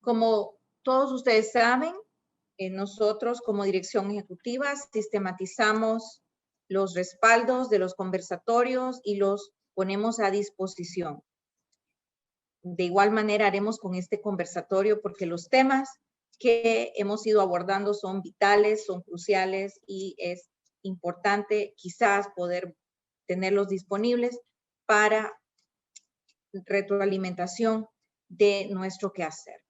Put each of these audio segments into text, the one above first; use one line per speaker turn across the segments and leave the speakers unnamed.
Como todos ustedes saben, nosotros como dirección ejecutiva sistematizamos los respaldos de los conversatorios y los ponemos a disposición. De igual manera haremos con este conversatorio porque los temas que hemos ido abordando son vitales, son cruciales y es importante quizás poder tenerlos disponibles para retroalimentación de nuestro quehacer.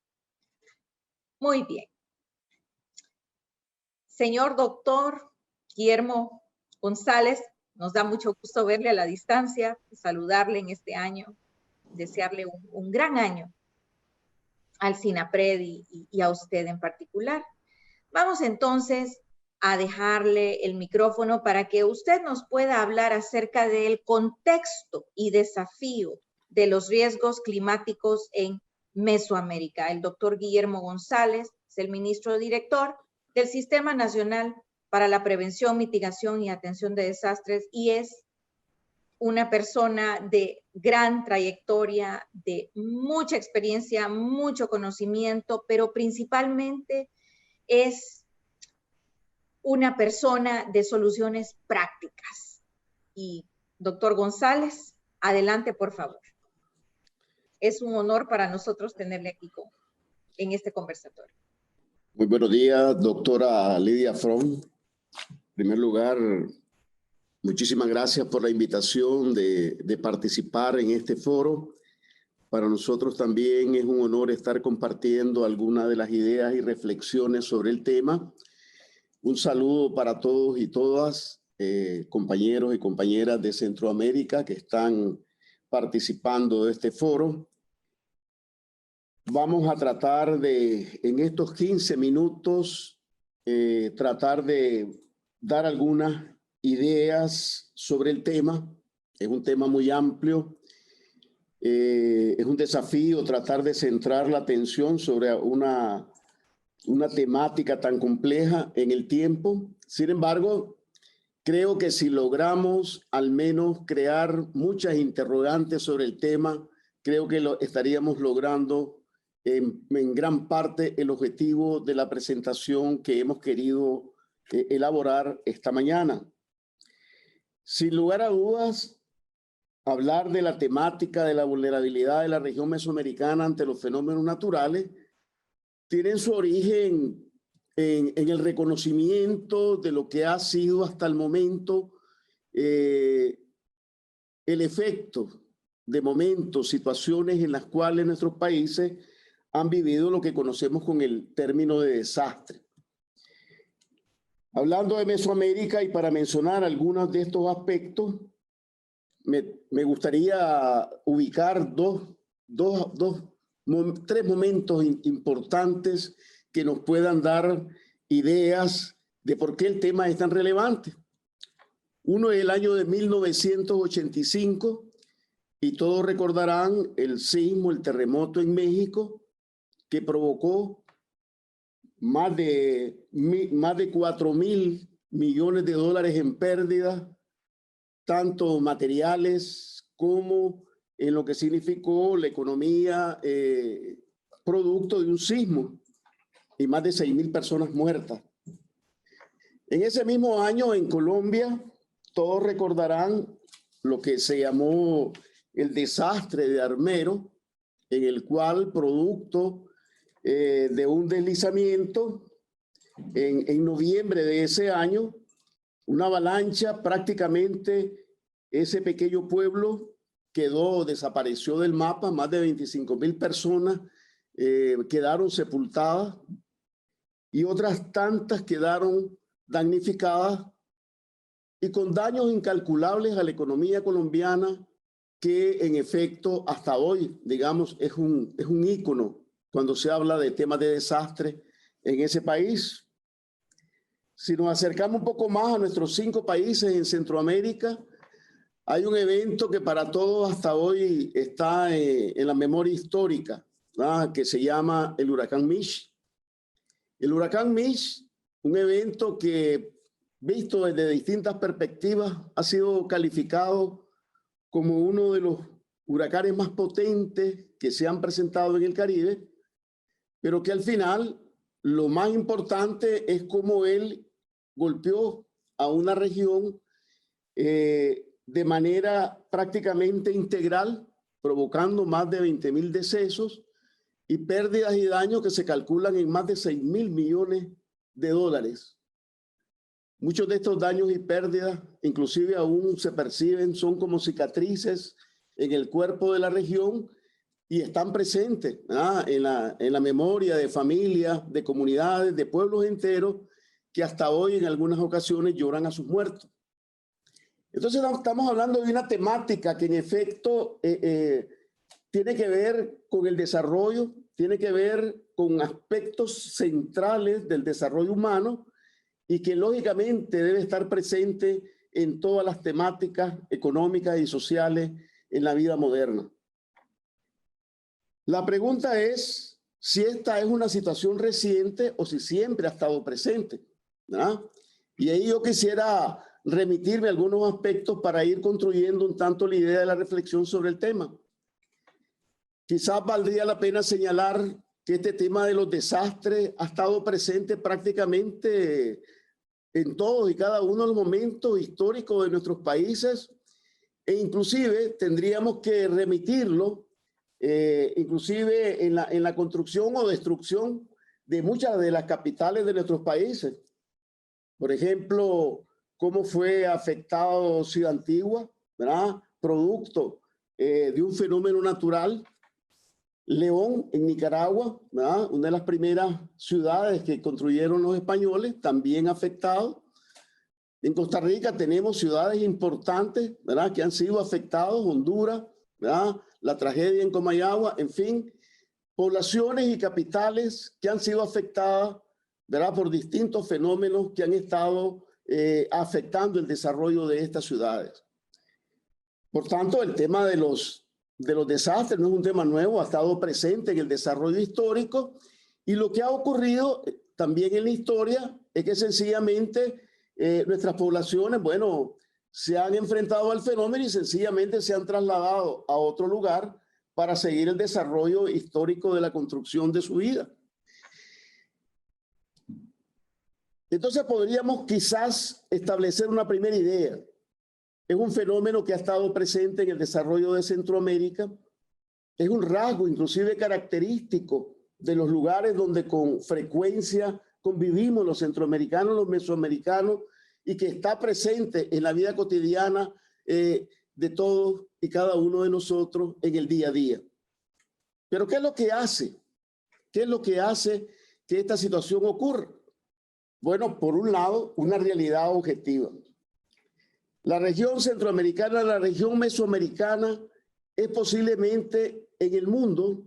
Muy bien. Señor doctor Guillermo González, nos da mucho gusto verle a la distancia, saludarle en este año, desearle un gran año al SINAPRED y a usted en particular. Vamos entonces a dejarle el micrófono para que usted nos pueda hablar acerca del contexto y desafío de los riesgos climáticos en Mesoamérica. El doctor Guillermo González es el ministro director del Sistema Nacional para la Prevención, Mitigación y Atención de Desastres y es una persona de gran trayectoria, de mucha experiencia, mucho conocimiento, pero principalmente es una persona de soluciones prácticas. Y doctor González, adelante por favor. Es un honor para nosotros tenerle aquí en este conversatorio.
Muy buenos días, doctora Lidia Fromm. En primer lugar, muchísimas gracias por la invitación de participar en este foro. Para nosotros también es un honor estar compartiendo algunas de las ideas y reflexiones sobre el tema. Un saludo para todos y todas, compañeros y compañeras de Centroamérica que están participando de este foro. Vamos a tratar de, en estos 15 minutos, tratar de dar algunas ideas sobre el tema. Es un tema muy amplio. Es un desafío tratar de centrar la atención sobre una temática tan compleja en el tiempo. Sin embargo, creo que si logramos al menos crear muchas interrogantes sobre el tema, creo que estaríamos logrando en gran parte el objetivo de la presentación que hemos querido elaborar esta mañana. Sin lugar a dudas, hablar de la temática de la vulnerabilidad de la región mesoamericana ante los fenómenos naturales tiene su origen en el reconocimiento de lo que ha sido hasta el momento el efecto de momentos, situaciones en las cuales nuestros países han vivido lo que conocemos con el término de desastre. Hablando de Mesoamérica y para mencionar algunos de estos aspectos, me gustaría ubicar tres momentos importantes que nos puedan dar ideas de por qué el tema es tan relevante. Uno es el año de 1985 y todos recordarán el sismo, el terremoto en México que provocó más de 4.000 millones de dólares en pérdidas, tanto materiales como en lo que significó la economía producto de un sismo y más de 6.000 personas muertas. En ese mismo año en Colombia, todos recordarán lo que se llamó el desastre de Armero, en el cual producto de un deslizamiento en noviembre de ese año, una avalancha, prácticamente ese pequeño pueblo desapareció del mapa, más de 25.000 personas quedaron sepultadas y otras tantas quedaron damnificadas y con daños incalculables a la economía colombiana que en efecto hasta hoy, digamos, es un ícono cuando se habla de temas de desastre en ese país. Si nos acercamos un poco más a nuestros 5 países en Centroamérica, hay un evento que para todos hasta hoy está en la memoria histórica, ¿verdad? Que se llama el huracán Mitch. El huracán Mitch, un evento que, visto desde distintas perspectivas, ha sido calificado como uno de los huracanes más potentes que se han presentado en el Caribe, pero que al final lo más importante es cómo él golpeó a una región de manera prácticamente integral, provocando más de 20.000 decesos y pérdidas y daños que se calculan en más de 6.000 millones de dólares. Muchos de estos daños y pérdidas, inclusive aún se perciben, son como cicatrices en el cuerpo de la región y están presentes en la memoria de familias, de comunidades, de pueblos enteros que hasta hoy en algunas ocasiones lloran a sus muertos. Entonces estamos hablando de una temática que en efecto tiene que ver con el desarrollo, tiene que ver con aspectos centrales del desarrollo humano y que lógicamente debe estar presente en todas las temáticas económicas y sociales en la vida moderna. La pregunta es si esta es una situación reciente o si siempre ha estado presente, ¿verdad? Y ahí yo quisiera remitirme a algunos aspectos para ir construyendo un tanto la idea de la reflexión sobre el tema. Quizás valdría la pena señalar que este tema de los desastres ha estado presente prácticamente en todos y cada uno de los momentos históricos de nuestros países e inclusive tendríamos que remitirlo inclusive en la construcción o destrucción de muchas de las capitales de nuestros países. Por ejemplo, cómo fue afectado Ciudad Antigua, ¿verdad? Producto de un fenómeno natural. León, en Nicaragua, ¿verdad? Una de las primeras ciudades que construyeron los españoles, también afectado. En Costa Rica tenemos ciudades importantes, ¿verdad? Que han sido afectados, Honduras, ¿verdad? La tragedia en Comayagua, en fin, poblaciones y capitales que han sido afectadas, ¿verdad? Por distintos fenómenos que han estado afectando el desarrollo de estas ciudades. Por tanto, el tema de los desastres no es un tema nuevo, ha estado presente en el desarrollo histórico y lo que ha ocurrido también en la historia es que sencillamente nuestras poblaciones, bueno, se han enfrentado al fenómeno y sencillamente se han trasladado a otro lugar para seguir el desarrollo histórico de la construcción de su vida. Entonces podríamos quizás establecer una primera idea. Es un fenómeno que ha estado presente en el desarrollo de Centroamérica. Es un rasgo inclusive característico de los lugares donde con frecuencia convivimos los centroamericanos, los mesoamericanos, y que está presente en la vida cotidiana de todos y cada uno de nosotros en el día a día. Pero ¿qué es lo que hace? ¿Qué es lo que hace que esta situación ocurra? Bueno, por un lado, una realidad objetiva. La región centroamericana, la región mesoamericana, es posiblemente en el mundo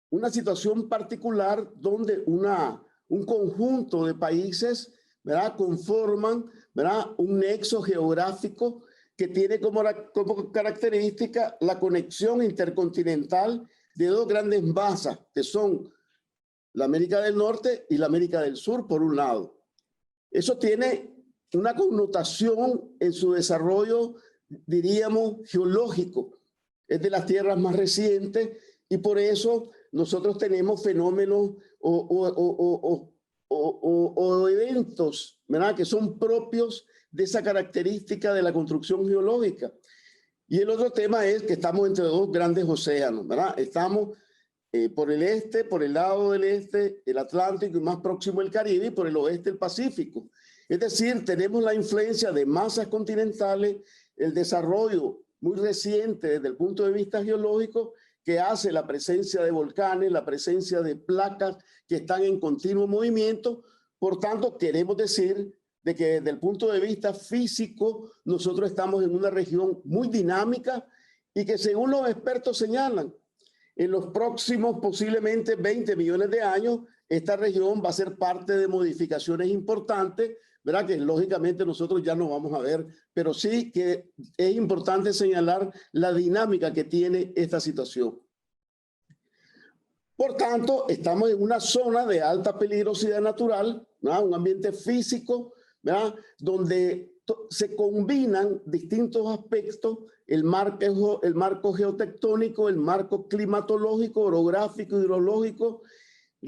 una situación particular donde un conjunto de países, ¿verdad? Conforman, ¿verdad? Un nexo geográfico que tiene como característica la conexión intercontinental de dos grandes masas, que son la América del Norte y la América del Sur, por un lado. Eso tiene una connotación en su desarrollo, diríamos, geológico. Es de las tierras más recientes y por eso nosotros tenemos fenómenos o eventos, ¿verdad? Que son propios de esa característica de la construcción geológica. Y el otro tema es que estamos entre dos grandes océanos, ¿verdad? Estamos por el este, por el lado del este, el Atlántico y más próximo el Caribe, y por el oeste el Pacífico. Es decir, tenemos la influencia de masas continentales, el desarrollo muy reciente desde el punto de vista geológico que hace la presencia de volcanes, la presencia de placas que están en continuo movimiento. Por tanto, queremos decir de que desde el punto de vista físico nosotros estamos en una región muy dinámica y que según los expertos señalan, en los próximos posiblemente 20 millones de años, esta región va a ser parte de modificaciones importantes, ¿verdad? Que lógicamente nosotros ya no vamos a ver, pero sí que es importante señalar la dinámica que tiene esta situación. Por tanto, estamos en una zona de alta peligrosidad natural, ¿verdad? Un ambiente físico, ¿verdad? Donde se combinan distintos aspectos, el marco geotectónico, el marco climatológico, orográfico, hidrológico,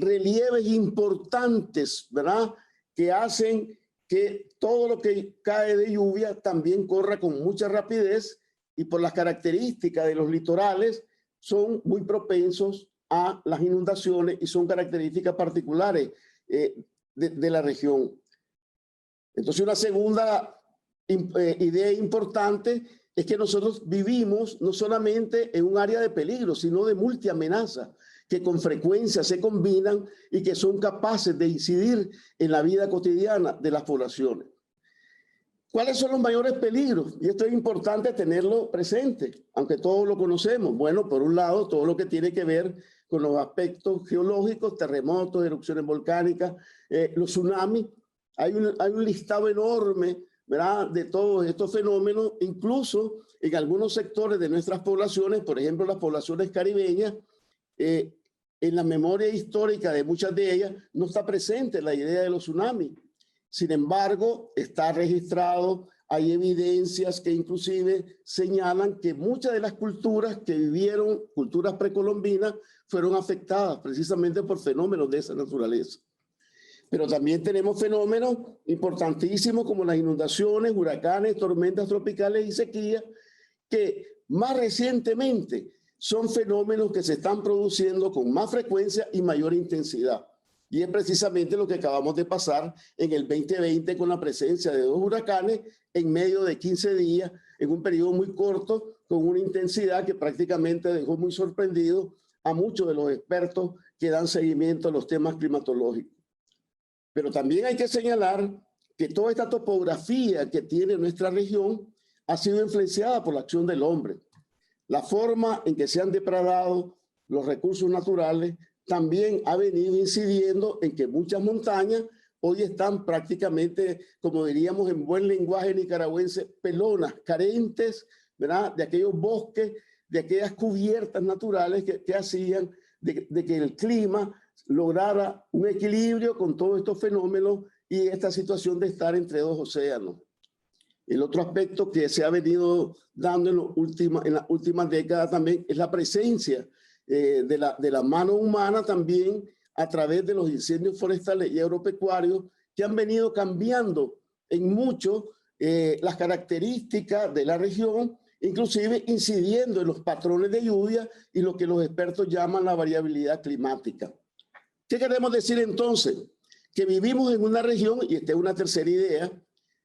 relieves importantes, ¿verdad? Que hacen que todo lo que cae de lluvia también corra con mucha rapidez y por las características de los litorales son muy propensos a las inundaciones y son características particulares de la región. Entonces, una segunda idea importante es que nosotros vivimos no solamente en un área de peligro, sino de multiamenaza, que con frecuencia se combinan y que son capaces de incidir en la vida cotidiana de las poblaciones. ¿Cuáles son los mayores peligros? Y esto es importante tenerlo presente, aunque todos lo conocemos. Bueno, por un lado, todo lo que tiene que ver con los aspectos geológicos, terremotos, erupciones volcánicas, los tsunamis. Hay un listado enorme, ¿verdad?, de todos estos fenómenos, incluso en algunos sectores de nuestras poblaciones, por ejemplo, las poblaciones caribeñas, en la memoria histórica de muchas de ellas no está presente la idea de los tsunamis. Sin embargo, está registrado, hay evidencias que inclusive señalan que muchas de las culturas que vivieron, culturas precolombinas, fueron afectadas precisamente por fenómenos de esa naturaleza. Pero también tenemos fenómenos importantísimos como las inundaciones, huracanes, tormentas tropicales y sequías, que más recientemente son fenómenos que se están produciendo con más frecuencia y mayor intensidad. Y es precisamente lo que acabamos de pasar en el 2020 con la presencia de 2 huracanes en medio de 15 días, en un periodo muy corto, con una intensidad que prácticamente dejó muy sorprendido a muchos de los expertos que dan seguimiento a los temas climatológicos. Pero también hay que señalar que toda esta topografía que tiene nuestra región ha sido influenciada por la acción del hombre. La forma en que se han depredado los recursos naturales también ha venido incidiendo en que muchas montañas hoy están prácticamente, como diríamos en buen lenguaje nicaragüense, pelonas, carentes, ¿verdad?, de aquellos bosques, de aquellas cubiertas naturales que hacían de que el clima lograra un equilibrio con todos estos fenómenos y esta situación de estar entre 2 océanos. El otro aspecto que se ha venido dando en las últimas décadas también es la presencia de la mano humana también a través de los incendios forestales y agropecuarios que han venido cambiando en mucho las características de la región, inclusive incidiendo en los patrones de lluvia y lo que los expertos llaman la variabilidad climática. ¿Qué queremos decir entonces? Que vivimos en una región, y esta es una tercera idea,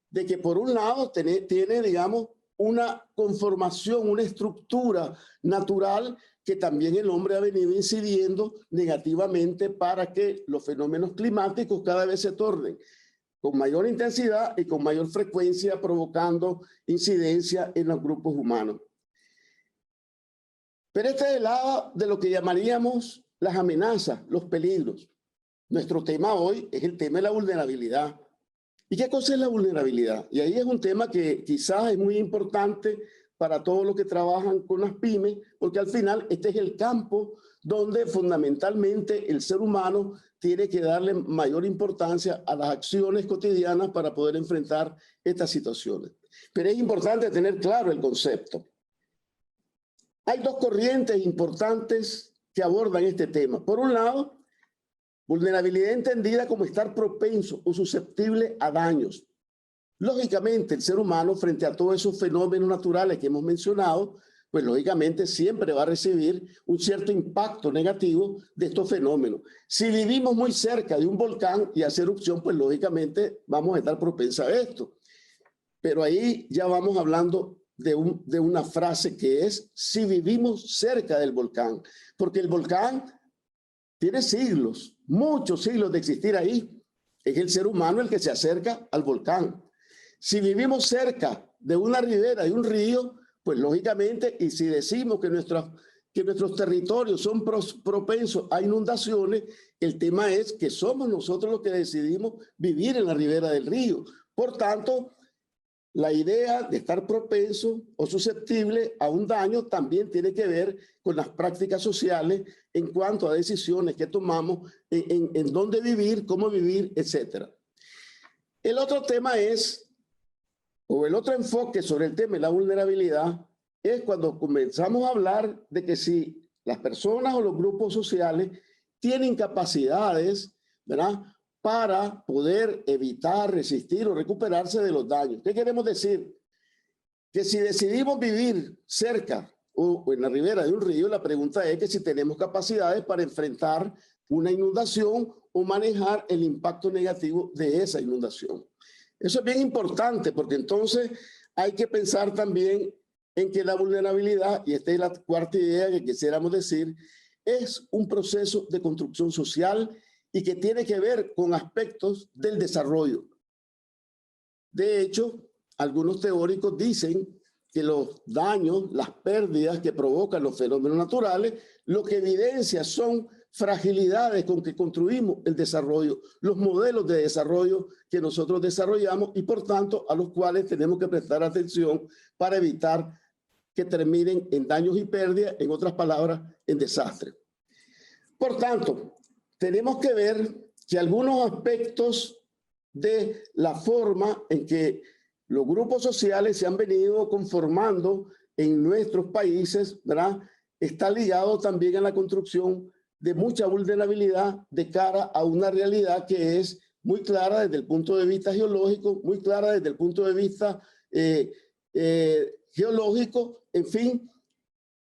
de que por un lado tiene, digamos, una conformación, una estructura natural que también el hombre ha venido incidiendo negativamente para que los fenómenos climáticos cada vez se tornen con mayor intensidad y con mayor frecuencia, provocando incidencia en los grupos humanos. Pero este es el lado de lo que llamaríamos las amenazas, los peligros. Nuestro tema hoy es el tema de la vulnerabilidad. ¿Y qué cosa es la vulnerabilidad? Y ahí es un tema que quizás es muy importante para todos los que trabajan con las pymes, porque al final este es el campo donde fundamentalmente el ser humano tiene que darle mayor importancia a las acciones cotidianas para poder enfrentar estas situaciones. Pero es importante tener claro el concepto. Hay 2 corrientes importantes que abordan este tema. Por un lado, vulnerabilidad entendida como estar propenso o susceptible a daños. Lógicamente, el ser humano, frente a todos esos fenómenos naturales que hemos mencionado, pues lógicamente siempre va a recibir un cierto impacto negativo de estos fenómenos. Si vivimos muy cerca de un volcán y hace erupción, pues lógicamente vamos a estar propensos a esto. Pero ahí ya vamos hablando de una frase que es si vivimos cerca del volcán, porque el volcán tiene siglos, muchos siglos de existir ahí. Es el ser humano el que se acerca al volcán. Si vivimos cerca de una ribera, de un río, pues lógicamente, y si decimos que nuestros territorios son propensos a inundaciones, el tema es que somos nosotros los que decidimos vivir en la ribera del río. Por tanto, la idea de estar propenso o susceptible a un daño también tiene que ver con las prácticas sociales en cuanto a decisiones que tomamos en dónde vivir, cómo vivir, etc. El otro tema es, o el otro enfoque sobre el tema de la vulnerabilidad, es cuando comenzamos a hablar de que si las personas o los grupos sociales tienen capacidades, ¿verdad?, para poder evitar, resistir o recuperarse de los daños. ¿Qué queremos decir? Que si decidimos vivir cerca o en la ribera de un río, la pregunta es que si tenemos capacidades para enfrentar una inundación o manejar el impacto negativo de esa inundación. Eso es bien importante porque entonces hay que pensar también en que la vulnerabilidad, y esta es la cuarta idea que quisiéramos decir, es un proceso de construcción social y que tiene que ver con aspectos del desarrollo. De hecho, algunos teóricos dicen que los daños, las pérdidas que provocan los fenómenos naturales, lo que evidencia son fragilidades con que construimos el desarrollo, los modelos de desarrollo que nosotros desarrollamos y por tanto a los cuales tenemos que prestar atención para evitar que terminen en daños y pérdidas, en otras palabras, en desastres. Por tanto, tenemos que ver que algunos aspectos de la forma en que los grupos sociales se han venido conformando en nuestros países, ¿verdad?, está ligado también a la construcción de mucha vulnerabilidad de cara a una realidad que es muy clara desde el punto de vista geológico, muy clara desde el punto de vista geológico, en fin.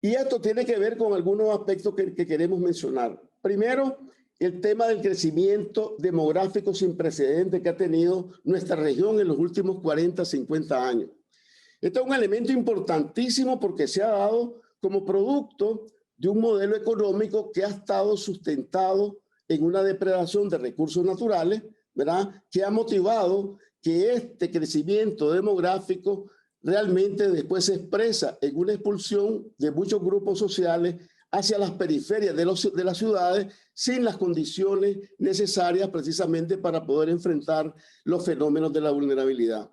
Y esto tiene que ver con algunos aspectos que queremos mencionar. Primero, el tema del crecimiento demográfico sin precedentes que ha tenido nuestra región en los últimos 40, 50 años. Este es un elemento importantísimo porque se ha dado como producto de un modelo económico que ha estado sustentado en una depredación de recursos naturales, ¿verdad?, que ha motivado que este crecimiento demográfico realmente después se expresa en una expulsión de muchos grupos sociales hacia las periferias de las ciudades sin las condiciones necesarias precisamente para poder enfrentar los fenómenos de la vulnerabilidad.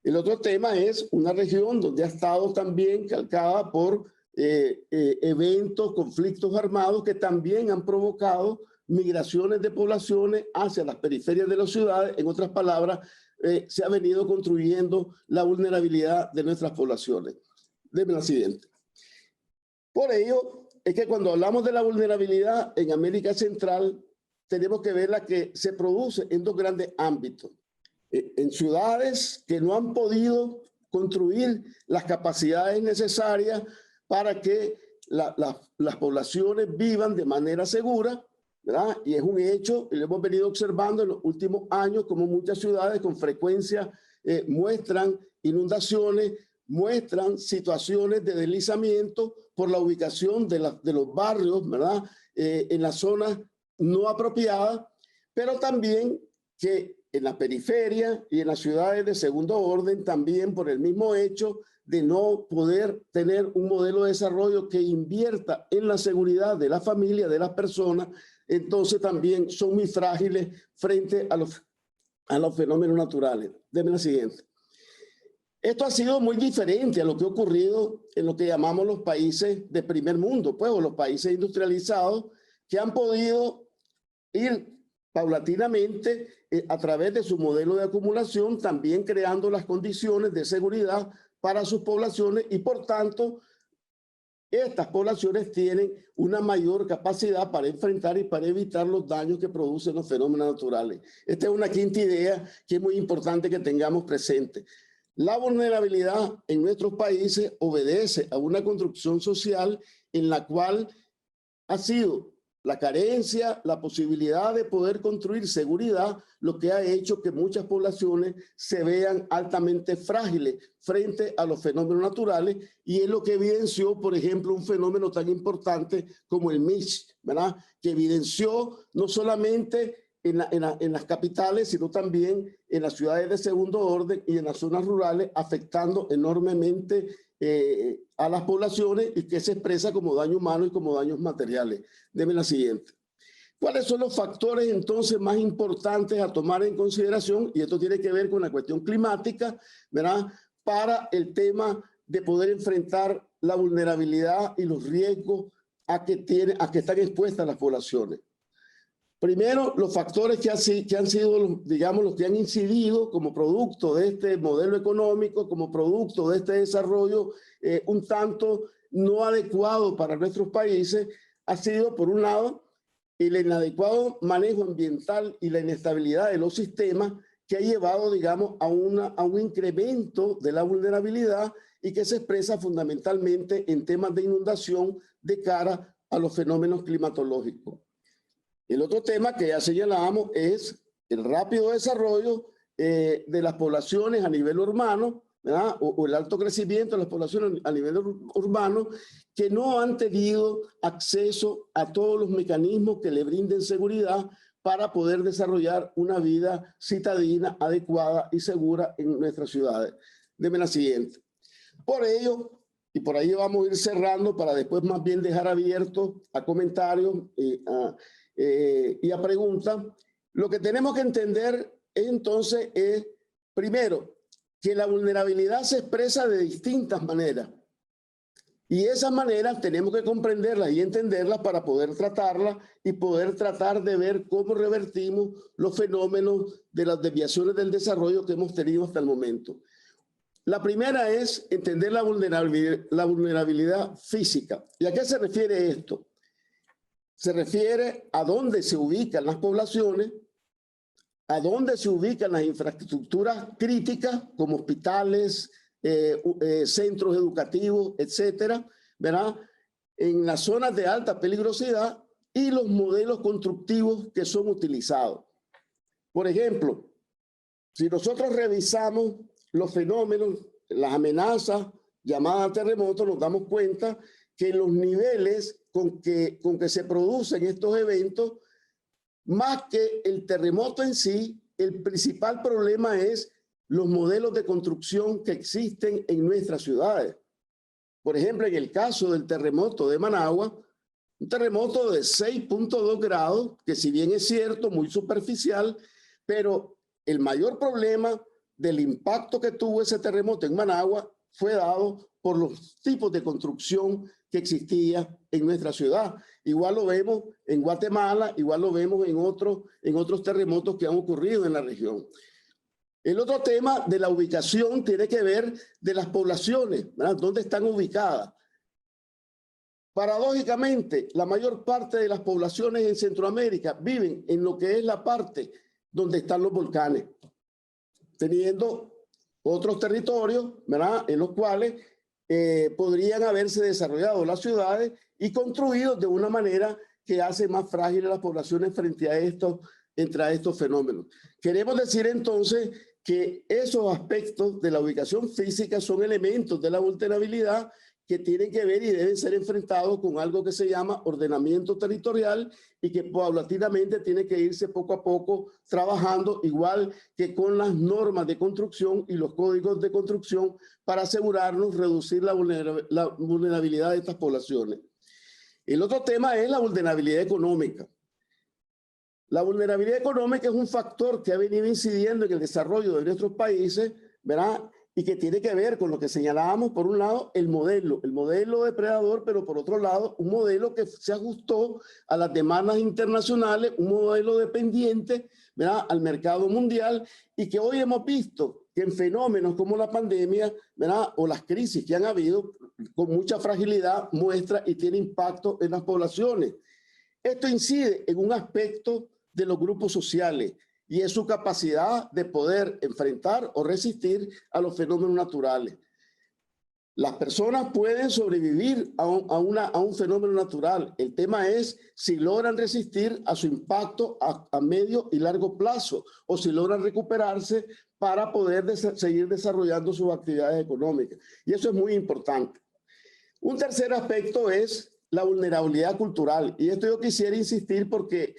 El otro tema es una región donde ha estado también calcada por eventos, conflictos armados que también han provocado migraciones de poblaciones hacia las periferias de las ciudades. En otras palabras, se ha venido construyendo la vulnerabilidad de nuestras poblaciones. Deme la siguiente. Por ello, es que cuando hablamos de la vulnerabilidad en América Central, tenemos que ver la que se produce en dos grandes ámbitos. En ciudades que no han podido construir las capacidades necesarias para que las poblaciones vivan de manera segura, ¿verdad? Y es un hecho, y lo hemos venido observando en los últimos años, como muchas ciudades con frecuencia muestran inundaciones, muestran situaciones de deslizamiento por la ubicación de los barrios, ¿verdad?, en las zonas no apropiadas, pero también que en la periferia y en las ciudades de segundo orden también por el mismo hecho de no poder tener un modelo de desarrollo que invierta en la seguridad de la familia, de las personas, entonces también son muy frágiles frente a los fenómenos naturales. Deme la siguiente. Esto ha sido muy diferente a lo que ha ocurrido en lo que llamamos los países de primer mundo, pues, o los países industrializados, que han podido ir paulatinamente a través de su modelo de acumulación, también creando las condiciones de seguridad para sus poblaciones y por tanto estas poblaciones tienen una mayor capacidad para enfrentar y para evitar los daños que producen los fenómenos naturales. Esta es una quinta idea que es muy importante que tengamos presente. La vulnerabilidad en nuestros países obedece a una construcción social en la cual ha sido la carencia, la posibilidad de poder construir seguridad, lo que ha hecho que muchas poblaciones se vean altamente frágiles frente a los fenómenos naturales y es lo que evidenció, por ejemplo, un fenómeno tan importante como el Mitch, ¿verdad?, que evidenció no solamente en las capitales, sino también en las ciudades de segundo orden y en las zonas rurales, afectando enormemente a las poblaciones y que se expresa como daño humano y como daños materiales. Deme la siguiente. ¿Cuáles son los factores entonces más importantes a tomar en consideración? Y esto tiene que ver con la cuestión climática, ¿verdad?, para el tema de poder enfrentar la vulnerabilidad y los riesgos a que están expuestas las poblaciones. Primero, los factores que han sido, digamos, los que han incidido como producto de este modelo económico, como producto de este desarrollo un tanto no adecuado para nuestros países, ha sido, por un lado, el inadecuado manejo ambiental y la inestabilidad de los sistemas que ha llevado, digamos, a un incremento de la vulnerabilidad y que se expresa fundamentalmente en temas de inundación de cara a los fenómenos climatológicos. El otro tema que ya señalábamos es el rápido desarrollo de las poblaciones a nivel urbano, ¿verdad? O el alto crecimiento de las poblaciones a nivel urbano que no han tenido acceso a todos los mecanismos que le brinden seguridad para poder desarrollar una vida citadina, adecuada y segura en nuestras ciudades. Deme la siguiente. Por ello, y por ahí vamos a ir cerrando para después más bien dejar abierto a comentarios y a preguntas, lo que tenemos que entender entonces es, primero, que la vulnerabilidad se expresa de distintas maneras. Y esas maneras tenemos que comprenderlas y entenderlas para poder tratarlas y poder tratar de ver cómo revertimos los fenómenos de las desviaciones del desarrollo que hemos tenido hasta el momento. La primera es entender la vulnerabilidad física. ¿Y a qué se refiere esto? Se refiere a dónde se ubican las poblaciones, a dónde se ubican las infraestructuras críticas como hospitales, centros educativos, etcétera, ¿verdad? En las zonas de alta peligrosidad y los modelos constructivos que son utilizados. Por ejemplo, si nosotros revisamos los fenómenos, las amenazas llamadas terremotos, nos damos cuenta que los niveles con que se producen estos eventos, más que el terremoto en sí, el principal problema es los modelos de construcción que existen en nuestras ciudades. Por ejemplo, en el caso del terremoto de Managua, un terremoto de 6.2 grados, que si bien es cierto, muy superficial, pero el mayor problema del impacto que tuvo ese terremoto en Managua fue dado por los tipos de construcción que existía en nuestra ciudad. Igual lo vemos en Guatemala, igual lo vemos en otros terremotos que han ocurrido en la región. El otro tema de la ubicación tiene que ver de las poblaciones, ¿verdad? ¿Dónde están ubicadas? Paradójicamente, la mayor parte de las poblaciones en Centroamérica viven en lo que es la parte donde están los volcanes, teniendo otros territorios, ¿verdad?, en los cuales podrían haberse desarrollado las ciudades y construidos de una manera que hace más frágiles las poblaciones frente a estos fenómenos. Queremos decir entonces que esos aspectos de la ubicación física son elementos de la vulnerabilidad que tienen que ver y deben ser enfrentados con algo que se llama ordenamiento territorial y que paulatinamente tiene que irse poco a poco trabajando, igual que con las normas de construcción y los códigos de construcción, para asegurarnos reducir la vulnerabilidad de estas poblaciones. El otro tema es la vulnerabilidad económica. La vulnerabilidad económica es un factor que ha venido incidiendo en el desarrollo de nuestros países, ¿verdad?, y que tiene que ver con lo que señalábamos, por un lado, el modelo depredador, pero por otro lado, un modelo que se ajustó a las demandas internacionales, un modelo dependiente, ¿verdad?, al mercado mundial, y que hoy hemos visto que en fenómenos como la pandemia, ¿verdad?, o las crisis que han habido, con mucha fragilidad, muestra y tiene impacto en las poblaciones. Esto incide en un aspecto de los grupos sociales, y es su capacidad de poder enfrentar o resistir a los fenómenos naturales. Las personas pueden sobrevivir a un fenómeno natural. El tema es si logran resistir a su impacto a medio y largo plazo, o si logran recuperarse para poder seguir desarrollando sus actividades económicas. Y eso es muy importante. Un tercer aspecto es la vulnerabilidad cultural. Y esto yo quisiera insistir porque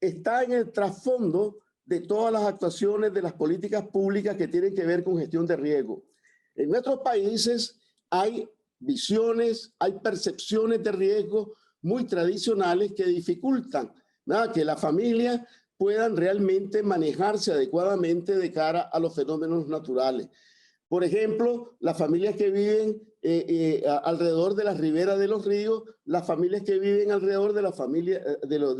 está en el trasfondo de todas las actuaciones de las políticas públicas que tienen que ver con gestión de riesgo. En nuestros países hay visiones, hay percepciones de riesgo muy tradicionales que dificultan, ¿verdad?, que las familias puedan realmente manejarse adecuadamente de cara a los fenómenos naturales. Por ejemplo, las familias que viven alrededor de las riberas de los ríos, las familias que viven alrededor de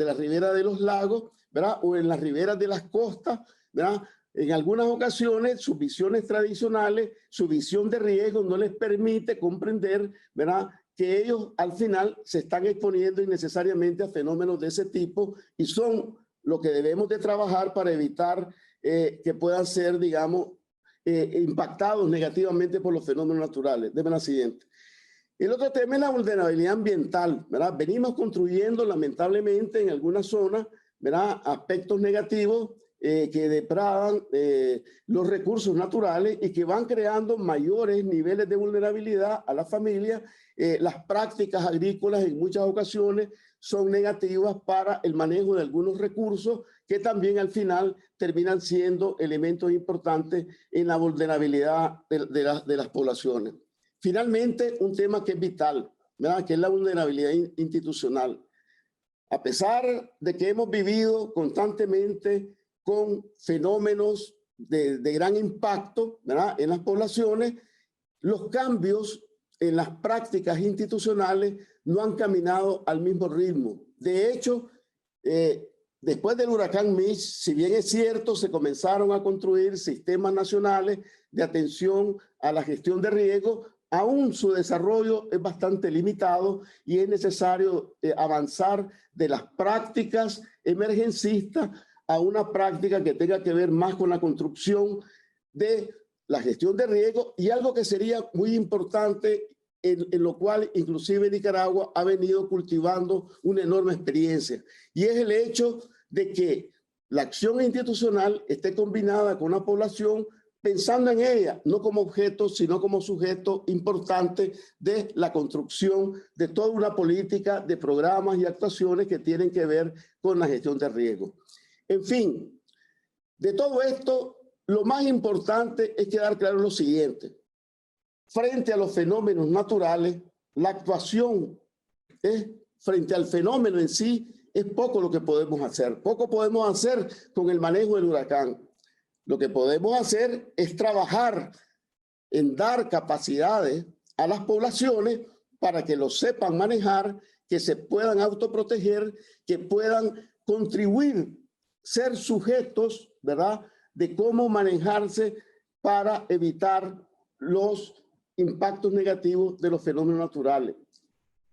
la ribera de los lagos, ¿verdad?, o en las riberas de las costas, ¿verdad?, en algunas ocasiones sus visiones tradicionales, su visión de riesgo no les permite comprender, ¿verdad?, que ellos al final se están exponiendo innecesariamente a fenómenos de ese tipo y son lo que debemos de trabajar para evitar que puedan ser, digamos, impactados negativamente por los fenómenos naturales. Deme la siguiente. El otro tema es la vulnerabilidad ambiental, ¿verdad? Venimos construyendo lamentablemente en algunas zonas, ¿verdad?, aspectos negativos que depravan los recursos naturales y que van creando mayores niveles de vulnerabilidad a la familia. Las prácticas agrícolas en muchas ocasiones son negativas para el manejo de algunos recursos que también al final terminan siendo elementos importantes en la vulnerabilidad de las poblaciones. Finalmente, un tema que es vital, ¿verdad?, que es la vulnerabilidad institucional. A pesar de que hemos vivido constantemente con fenómenos de gran impacto, ¿verdad?, en las poblaciones, los cambios en las prácticas institucionales no han caminado al mismo ritmo. De hecho, después del huracán Mitch, si bien es cierto, se comenzaron a construir sistemas nacionales de atención a la gestión de riesgo, aún su desarrollo es bastante limitado y es necesario avanzar de las prácticas emergencistas a una práctica que tenga que ver más con la construcción de la gestión de riesgo y algo que sería muy importante en lo cual inclusive Nicaragua ha venido cultivando una enorme experiencia y es el hecho de que la acción institucional esté combinada con una población pensando en ella, no como objeto, sino como sujeto importante de la construcción de toda una política de programas y actuaciones que tienen que ver con la gestión de riesgo. En fin, de todo esto, lo más importante es quedar claro lo siguiente. Frente a los fenómenos naturales, la actuación frente al fenómeno en sí es poco lo que podemos hacer. Poco podemos hacer con el manejo del huracán. Lo que podemos hacer es trabajar en dar capacidades a las poblaciones para que lo sepan manejar, que se puedan autoproteger, que puedan contribuir, ser sujetos, ¿verdad?, de cómo manejarse para evitar los impactos negativos de los fenómenos naturales.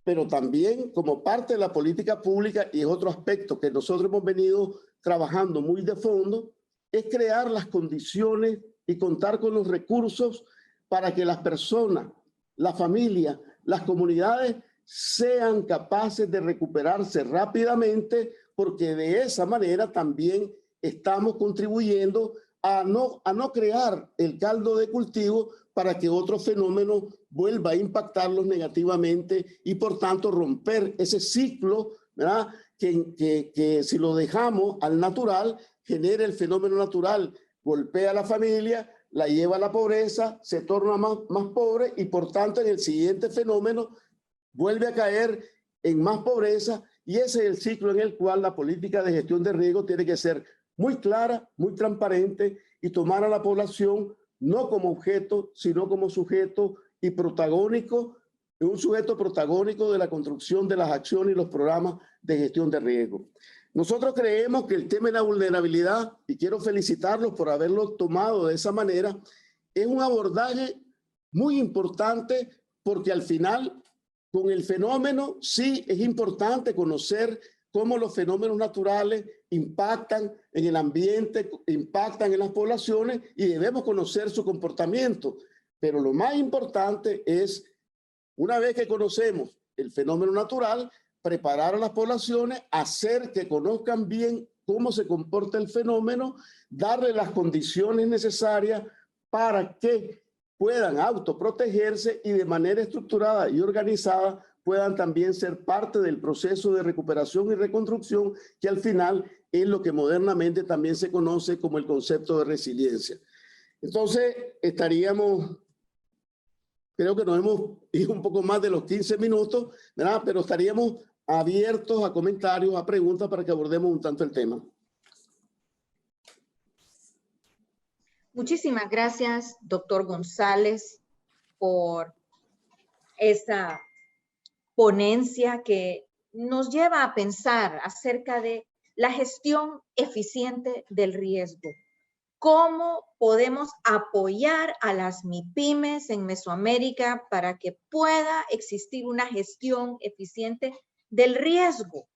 Pero también como parte de la política pública, y es otro aspecto que nosotros hemos venido trabajando muy de fondo, es crear las condiciones y contar con los recursos para que las personas, la familia, las comunidades sean capaces de recuperarse rápidamente, porque de esa manera también estamos contribuyendo a no crear el caldo de cultivo para que otro fenómeno vuelva a impactarlos negativamente y por tanto romper ese ciclo, ¿verdad?, que si lo dejamos al natural, genera el fenómeno natural, golpea a la familia, la lleva a la pobreza, se torna más pobre y por tanto en el siguiente fenómeno vuelve a caer en más pobreza y ese es el ciclo en el cual la política de gestión de riesgo tiene que ser muy clara, muy transparente y tomar a la población no como objeto, sino como sujeto y protagónico, un sujeto protagónico de la construcción de las acciones y los programas de gestión de riesgo. Nosotros creemos que el tema de la vulnerabilidad, y quiero felicitarlos por haberlo tomado de esa manera, es un abordaje muy importante porque al final, con el fenómeno, sí es importante conocer cómo los fenómenos naturales impactan en el ambiente, impactan en las poblaciones y debemos conocer su comportamiento. Pero lo más importante es, una vez que conocemos el fenómeno natural, preparar a las poblaciones, hacer que conozcan bien cómo se comporta el fenómeno, darle las condiciones necesarias para que puedan autoprotegerse y de manera estructurada y organizada puedan también ser parte del proceso de recuperación y reconstrucción, que al final es lo que modernamente también se conoce como el concepto de resiliencia. Entonces, creo que nos hemos ido un poco más de los 15 minutos, ¿verdad? Pero estaríamos abiertos a comentarios, a preguntas para que abordemos un tanto el tema.
Muchísimas gracias, doctor González, por esa ponencia que nos lleva a pensar acerca de la gestión eficiente del riesgo. cómo podemos apoyar a las MIPYMES en Mesoamérica para que pueda existir una gestión eficiente del riesgo,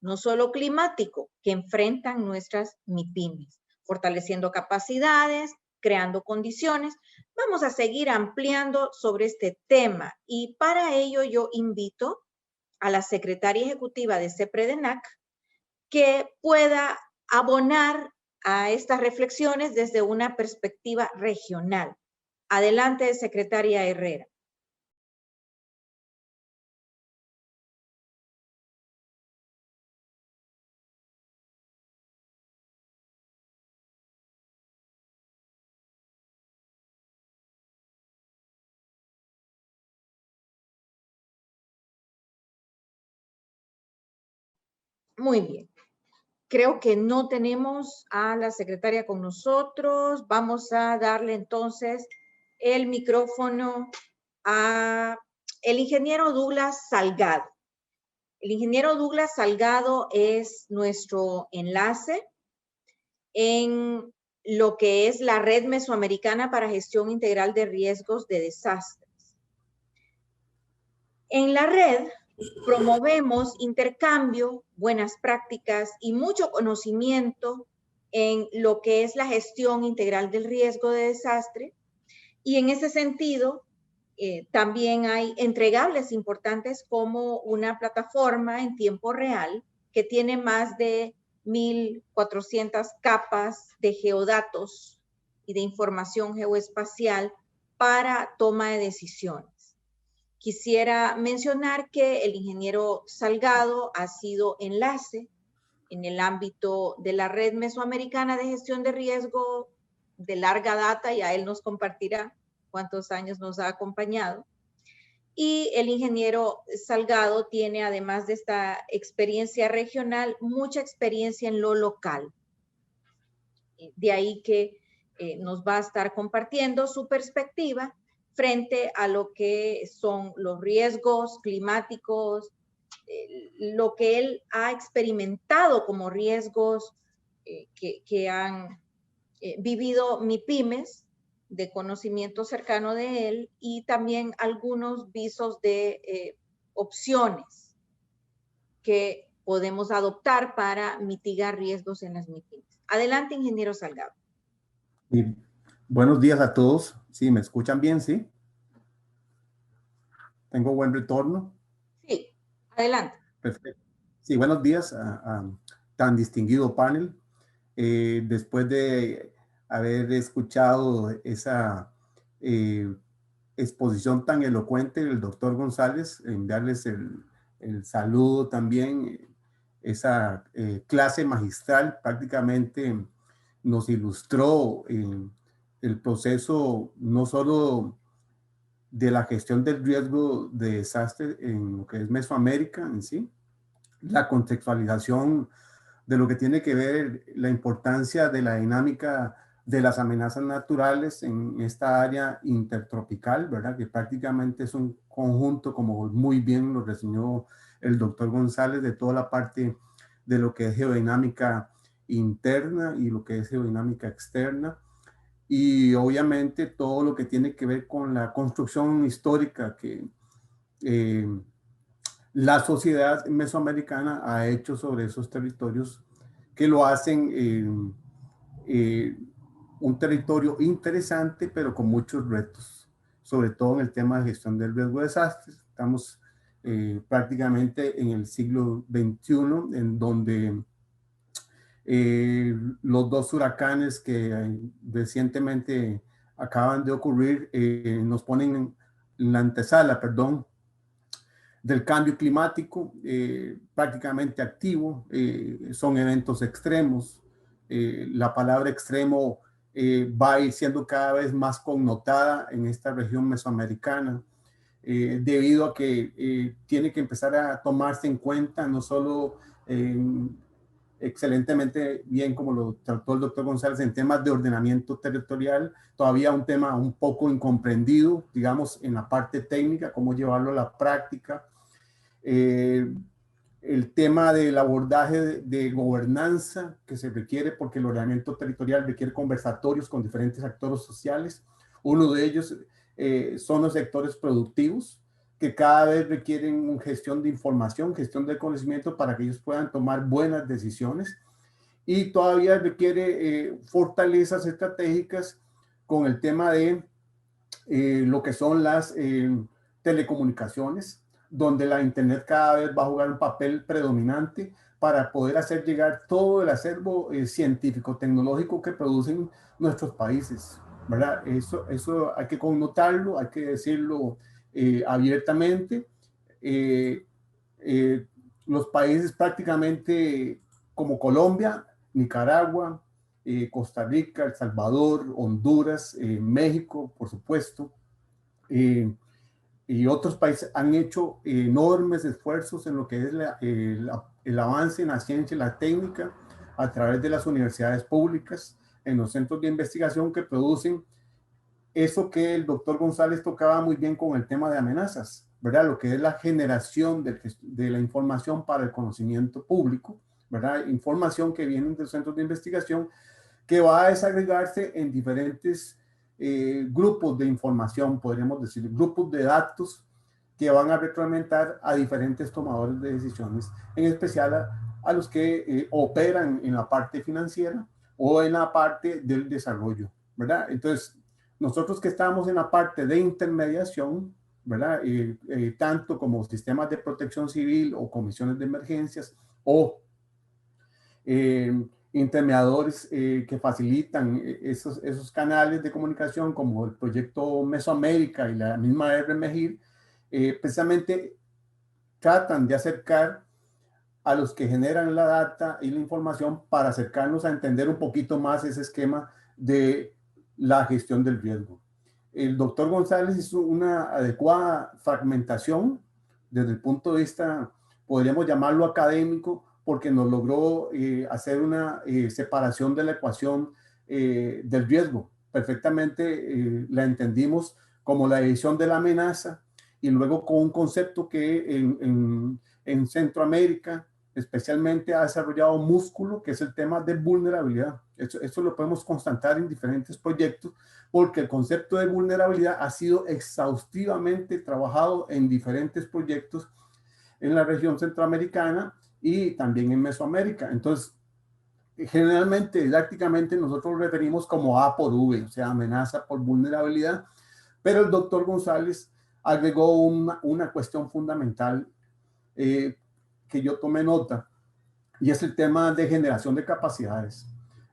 no solo climático, que enfrentan nuestras MIPYMES, fortaleciendo capacidades, creando condiciones. Vamos a seguir ampliando sobre este tema y para ello yo invito a la secretaria ejecutiva de CEPREDENAC que pueda abonar a estas reflexiones desde una perspectiva regional. Adelante, secretaria Herrera. Muy bien. Creo que no tenemos a la secretaria con nosotros. Vamos a darle entonces el micrófono a el ingeniero Douglas Salgado. El ingeniero Douglas Salgado es nuestro enlace en lo que es la Red Mesoamericana para Gestión Integral de Riesgos de Desastres. En la red promovemos intercambio, buenas prácticas y mucho conocimiento en lo que es la gestión integral del riesgo de desastre. Y en ese sentido, también hay entregables importantes como una plataforma en tiempo real que tiene más de 1,400 capas de geodatos y de información geoespacial para toma de decisiones. Quisiera mencionar que el ingeniero Salgado ha sido enlace en el ámbito de la Red Mesoamericana de Gestión de Riesgo de larga data, y a él nos compartirá cuántos años nos ha acompañado. Y el ingeniero Salgado tiene, además de esta experiencia regional, mucha experiencia en lo local. De ahí que nos va a estar compartiendo su perspectiva frente a lo que son los riesgos climáticos, lo que él ha experimentado como riesgos que han vivido MIPYMES, de conocimiento cercano de él, y también algunos visos de opciones que podemos adoptar para mitigar riesgos en las MIPYMES. Adelante, ingeniero Salgado.
Sí. Buenos días a todos. ¿Sí, me escuchan bien? ¿Sí? ¿Tengo buen retorno?
Sí, adelante.
Perfecto. Sí, buenos días a tan distinguido panel. Después de haber escuchado esa exposición tan elocuente del doctor González, enviarles el saludo también, esa clase magistral prácticamente nos ilustró el proceso no solo de la gestión del riesgo de desastre en lo que es Mesoamérica en sí, la contextualización de lo que tiene que ver la importancia de la dinámica de las amenazas naturales en esta área intertropical, ¿verdad? Que prácticamente es un conjunto, como muy bien lo reseñó el doctor González, de toda la parte de lo que es geodinámica interna y lo que es geodinámica externa. Y obviamente todo lo que tiene que ver con la construcción histórica que la sociedad mesoamericana ha hecho sobre esos territorios que lo hacen un territorio interesante, pero con muchos retos, sobre todo en el tema de gestión del riesgo de desastres. Estamos prácticamente en el siglo XXI, en donde los dos huracanes que recientemente acaban de ocurrir nos ponen en la antesala, perdón, del cambio climático prácticamente activo. Son eventos extremos. La palabra extremo va a ir siendo cada vez más connotada en esta región mesoamericana debido a que tiene que empezar a tomarse en cuenta no solo excelentemente bien como lo trató el doctor González en temas de ordenamiento territorial, todavía un tema un poco incomprendido, digamos, en la parte técnica, cómo llevarlo a la práctica. el tema del abordaje de gobernanza que se requiere, porque el ordenamiento territorial requiere conversatorios con diferentes actores sociales. Uno de ellos son los sectores productivos, que cada vez requieren una gestión de información, gestión de conocimiento para que ellos puedan tomar buenas decisiones. Y todavía requiere fortalezas estratégicas con el tema de lo que son las telecomunicaciones, donde la Internet cada vez va a jugar un papel predominante para poder hacer llegar todo el acervo científico-tecnológico que producen nuestros países, ¿verdad? Eso hay que connotarlo, hay que decirlo abiertamente. Los países prácticamente como Colombia, Nicaragua, Costa Rica, El Salvador, Honduras, México, por supuesto, y otros países han hecho enormes esfuerzos en lo que es el avance en la ciencia y la técnica a través de las universidades públicas, en los centros de investigación que producen eso que el doctor González tocaba muy bien con el tema de amenazas, ¿verdad? Lo que es la generación de la información para el conocimiento público, ¿verdad? Información que viene de los centros de investigación que va a desagregarse en diferentes grupos de información, podríamos decir, grupos de datos que van a retroalimentar a diferentes tomadores de decisiones, en especial a los que operan en la parte financiera o en la parte del desarrollo, ¿verdad? Entonces, nosotros que estamos en la parte de intermediación, ¿verdad? Tanto como sistemas de protección civil o comisiones de emergencias o intermediadores que facilitan esos canales de comunicación como el proyecto Mesoamérica y la misma RMGIR, precisamente tratan de acercar a los que generan la data y la información para acercarnos a entender un poquito más ese esquema de la gestión del riesgo. El doctor González hizo una adecuada fragmentación desde el punto de vista, podríamos llamarlo académico, porque nos logró hacer una separación de la ecuación del riesgo. Perfectamente la entendimos como la edición de la amenaza y luego con un concepto que en Centroamérica especialmente ha desarrollado músculo, que es el tema de vulnerabilidad. Esto lo podemos constatar en diferentes proyectos, porque el concepto de vulnerabilidad ha sido exhaustivamente trabajado en diferentes proyectos en la región centroamericana y también en Mesoamérica. Entonces, generalmente, didácticamente, nosotros lo referimos como A por V, o sea, amenaza por vulnerabilidad, pero el doctor González agregó una cuestión fundamental que yo tomé nota, y es el tema de generación de capacidades.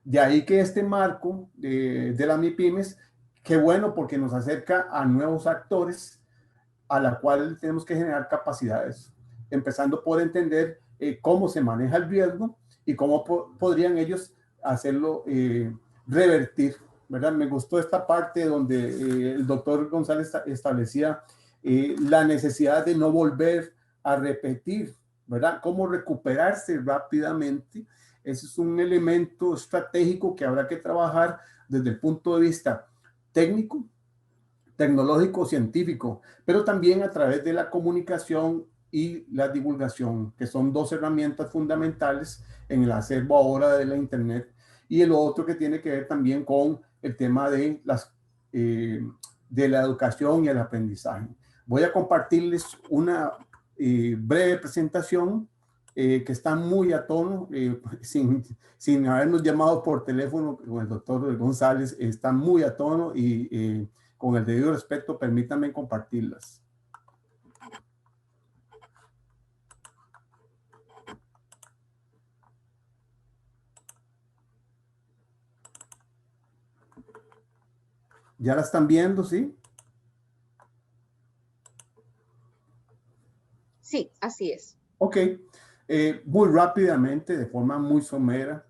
De ahí que este marco de la MIPYMES, qué bueno porque nos acerca a nuevos actores a la cual tenemos que generar capacidades, empezando por entender cómo se maneja el riesgo y cómo podrían ellos hacerlo revertir, ¿verdad? Me gustó esta parte donde el doctor González establecía la necesidad de no volver a repetir, ¿verdad? Cómo recuperarse rápidamente. Ese es un elemento estratégico que habrá que trabajar desde el punto de vista técnico, tecnológico, científico, pero también a través de la comunicación y la divulgación, que son dos herramientas fundamentales en el acervo ahora de la Internet. Y el otro que tiene que ver también con el tema de la educación y el aprendizaje. Voy a compartirles una breve presentación que está muy a tono, sin habernos llamado por teléfono con el doctor González, está muy a tono y con el debido respeto, permítanme compartirlas. ¿Ya la están viendo, sí?
Sí, así es.
Ok. Muy rápidamente, de forma muy somera,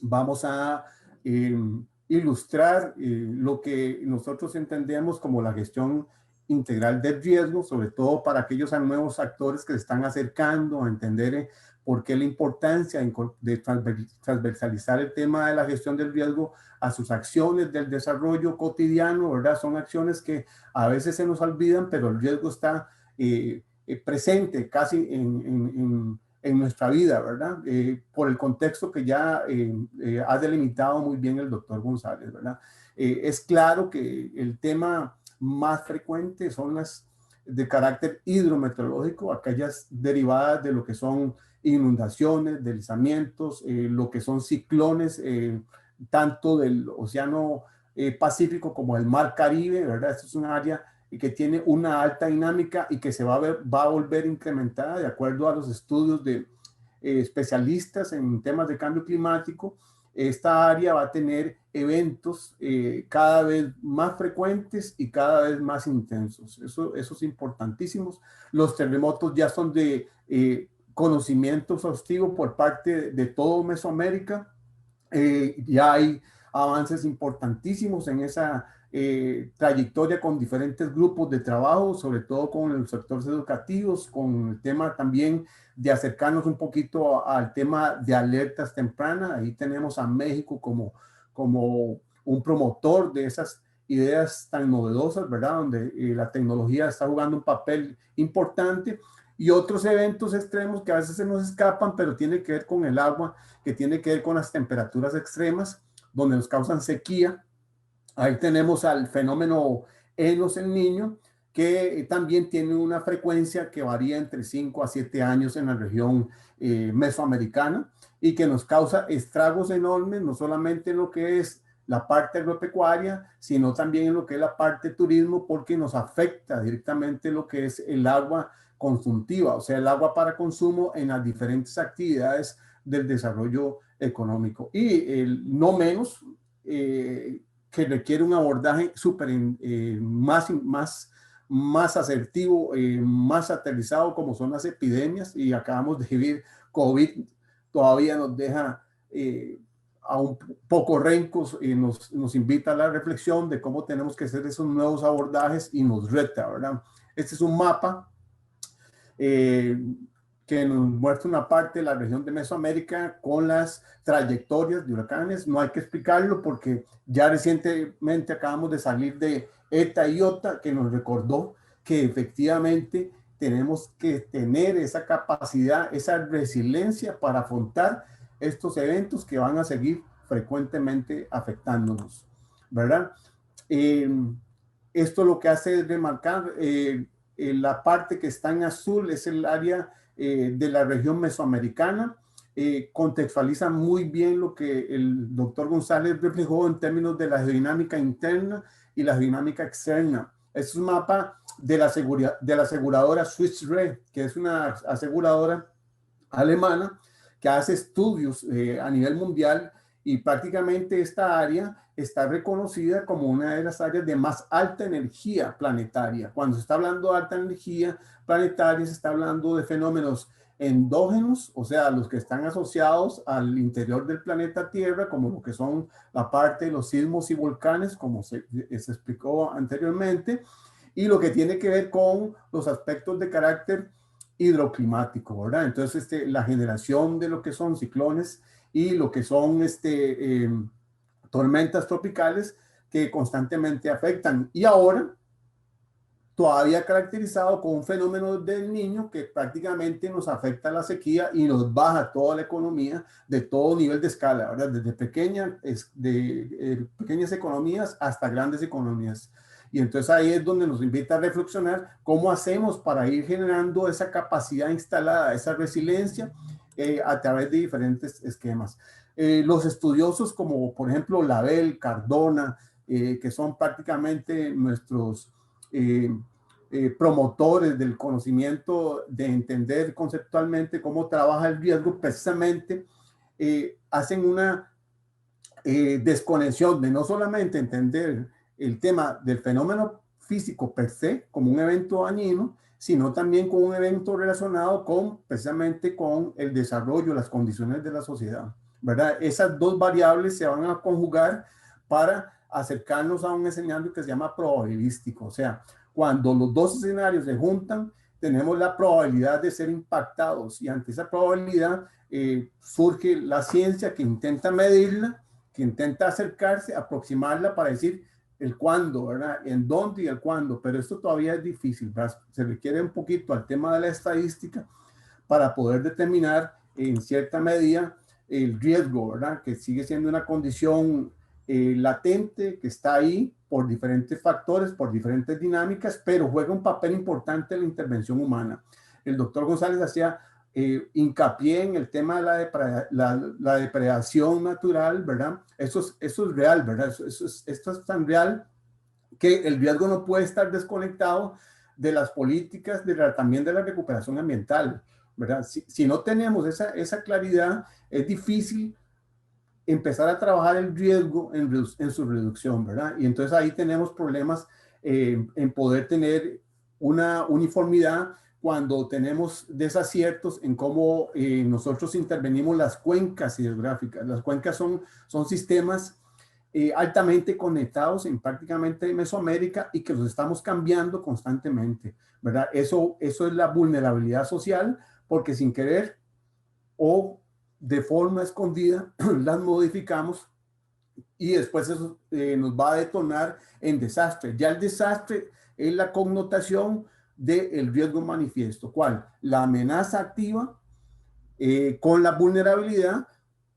vamos a ilustrar lo que nosotros entendemos como la gestión integral del riesgo, sobre todo para aquellos nuevos actores que se están acercando a entender por qué la importancia de transversalizar el tema de la gestión del riesgo a sus acciones del desarrollo cotidiano, ¿verdad? Son acciones que a veces se nos olvidan, pero el riesgo está presente casi en en nuestra vida, ¿verdad? Por el contexto que ya ha delimitado muy bien el doctor González, ¿verdad? Es claro que el tema más frecuente son las de carácter hidrometeorológico, aquellas derivadas de lo que son inundaciones, deslizamientos, lo que son ciclones, tanto del Océano Pacífico como del Mar Caribe, ¿verdad? Esto es un área que tiene una alta dinámica y que se va a volver incrementada de acuerdo a los estudios de especialistas en temas de cambio climático. Esta área va a tener eventos cada vez más frecuentes y cada vez más intensos. Eso es importantísimo. Los terremotos ya son de conocimiento exhaustivo por parte de todo Mesoamérica. Ya hay avances importantísimos en esa trayectoria con diferentes grupos de trabajo, sobre todo con los sectores educativos, con el tema también de acercarnos un poquito al tema de alertas tempranas. Ahí tenemos a México como un promotor de esas ideas tan novedosas, ¿verdad? Donde la tecnología está jugando un papel importante. Y otros eventos extremos que a veces se nos escapan, pero tiene que ver con el agua, que tiene que ver con las temperaturas extremas, donde nos causan sequía. Ahí tenemos al fenómeno Enos el Niño, que también tiene una frecuencia que varía entre 5 a 7 años en la región mesoamericana y que nos causa estragos enormes, no solamente en lo que es la parte agropecuaria, sino también en lo que es la parte turismo, porque nos afecta directamente lo que es el agua consultiva, o sea, el agua para consumo en las diferentes actividades del desarrollo económico. Y no menos que requiere un abordaje súper más asertivo, más aterrizado, como son las epidemias, y acabamos de vivir COVID, todavía nos deja a un poco rencos y nos invita a la reflexión de cómo tenemos que hacer esos nuevos abordajes y nos reta, ¿verdad? Este es un mapa que nos muestra una parte de la región de Mesoamérica con las trayectorias de huracanes. No hay que explicarlo porque ya recientemente acabamos de salir de Eta y Iota, que nos recordó que efectivamente tenemos que tener esa capacidad, esa resiliencia para afrontar estos eventos que van a seguir frecuentemente afectándonos, ¿verdad? Esto lo que hace es remarcar la parte que está en azul es el área de la región mesoamericana. Contextualiza muy bien lo que el doctor González reflejó en términos de la geodinámica interna y la geodinámica externa. Es un mapa de la aseguradora Swiss Re, que es una aseguradora alemana que hace estudios a nivel mundial, y prácticamente esta área está reconocida como una de las áreas de más alta energía planetaria. Cuando se está hablando de alta energía planetaria, se está hablando de fenómenos endógenos, o sea, los que están asociados al interior del planeta Tierra, como lo que son la parte de los sismos y volcanes, como se explicó anteriormente, y lo que tiene que ver con los aspectos de carácter hidroclimático, ¿verdad? Entonces, la generación de lo que son ciclones y lo que son tormentas tropicales que constantemente afectan. Y ahora, todavía caracterizado con un fenómeno del Niño que prácticamente nos afecta la sequía y nos baja toda la economía de todo nivel de escala, ¿verdad? Desde pequeñas economías hasta grandes economías. Y entonces ahí es donde nos invita a reflexionar cómo hacemos para ir generando esa capacidad instalada, esa resiliencia a través de diferentes esquemas. Los estudiosos como por ejemplo Label, Cardona, que son prácticamente nuestros promotores del conocimiento, de entender conceptualmente cómo trabaja el riesgo, precisamente hacen una desconexión de no solamente entender el tema del fenómeno físico per se como un evento dañino, sino también con un evento relacionado precisamente con el desarrollo, las condiciones de la sociedad, ¿verdad? Esas dos variables se van a conjugar para acercarnos a un escenario que se llama probabilístico. O sea, cuando los dos escenarios se juntan, tenemos la probabilidad de ser impactados, y ante esa probabilidad surge la ciencia que intenta medirla, que intenta acercarse, aproximarla para decir el cuándo, ¿verdad? En dónde y el cuándo, pero esto todavía es difícil, ¿verdad? Se requiere un poquito al tema de la estadística para poder determinar en cierta medida el riesgo, ¿verdad? Que sigue siendo una condición latente, que está ahí por diferentes factores, por diferentes dinámicas, pero juega un papel importante en la intervención humana. El doctor González hacía hincapié en el tema de la depredación natural, ¿verdad? Eso es real, ¿verdad? Esto es tan real que el riesgo no puede estar desconectado de las políticas también de la recuperación ambiental, ¿verdad? Si no tenemos esa claridad, es difícil empezar a trabajar el riesgo en su reducción, ¿verdad? Y entonces ahí tenemos problemas en poder tener una uniformidad cuando tenemos desaciertos en cómo nosotros intervenimos las cuencas hidrográficas. Las cuencas son sistemas altamente conectados en prácticamente Mesoamérica y que los estamos cambiando constantemente, ¿verdad? Eso es la vulnerabilidad social, porque sin querer o de forma escondida las modificamos y después eso nos va a detonar en desastre. Ya el desastre es la connotación del riesgo manifiesto. ¿Cuál? La amenaza activa con la vulnerabilidad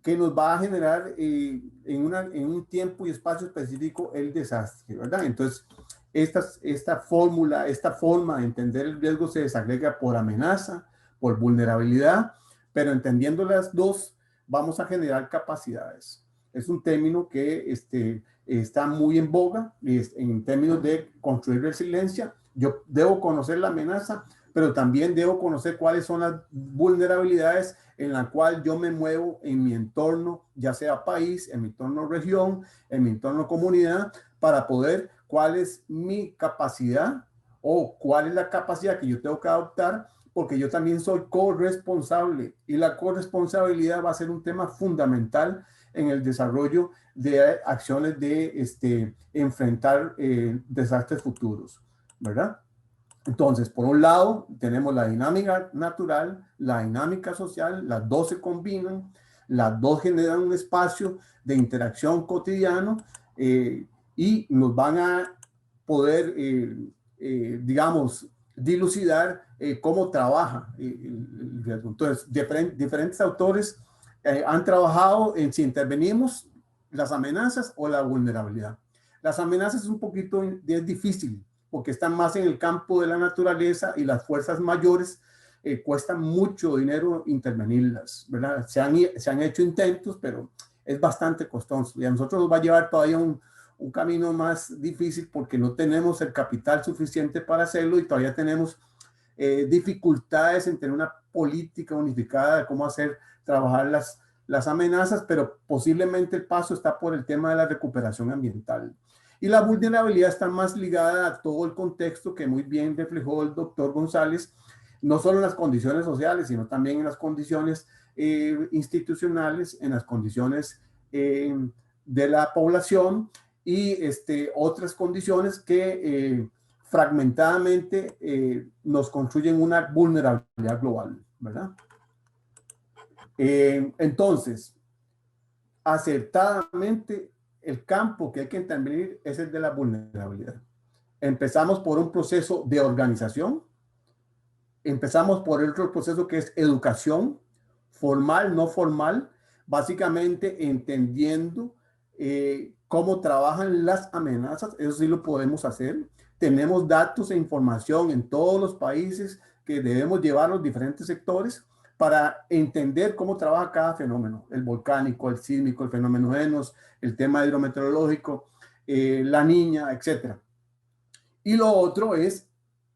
que nos va a generar en un tiempo y espacio específico el desastre, ¿verdad? Entonces, esta fórmula, esta forma de entender el riesgo se desagrega por amenaza, por vulnerabilidad, pero entendiendo las dos, vamos a generar capacidades. Es un término que está muy en boga en términos de construir resiliencia. Yo debo conocer la amenaza, pero también debo conocer cuáles son las vulnerabilidades en la cual yo me muevo en mi entorno, ya sea país, en mi entorno región, en mi entorno comunidad, para poder cuál es mi capacidad o cuál es la capacidad que yo tengo que adoptar, porque yo también soy corresponsable y la corresponsabilidad va a ser un tema fundamental en el desarrollo de acciones de enfrentar desastres futuros, ¿verdad? Entonces, por un lado, tenemos la dinámica natural, la dinámica social, las dos se combinan, las dos generan un espacio de interacción cotidiano y nos van a poder, digamos, dilucidar cómo trabaja el riesgo. Entonces, diferentes autores han trabajado en si intervenimos las amenazas o la vulnerabilidad. Las amenazas es un poquito es difícil, porque están más en el campo de la naturaleza y las fuerzas mayores cuestan mucho dinero intervenirlas, ¿verdad? Se han hecho intentos, pero es bastante costoso y a nosotros nos va a llevar todavía un camino más difícil porque no tenemos el capital suficiente para hacerlo y todavía tenemos dificultades en tener una política unificada de cómo hacer trabajar las amenazas, pero posiblemente el paso está por el tema de la recuperación ambiental. Y la vulnerabilidad está más ligada a todo el contexto que muy bien reflejó el doctor González, no solo en las condiciones sociales, sino también en las condiciones institucionales, en las condiciones de la población y otras condiciones que fragmentadamente nos construyen una vulnerabilidad global, ¿verdad? Entonces, acertadamente, el campo que hay que intervenir es el de la vulnerabilidad. Empezamos por un proceso de organización, empezamos por otro proceso que es educación, formal, no formal, básicamente entendiendo cómo trabajan las amenazas, eso sí lo podemos hacer. Tenemos datos e información en todos los países que debemos llevar a los diferentes sectores para entender cómo trabaja cada fenómeno, el volcánico, el sísmico, el fenómeno ENOS, el tema hidrometeorológico, la niña, etc. Y lo otro es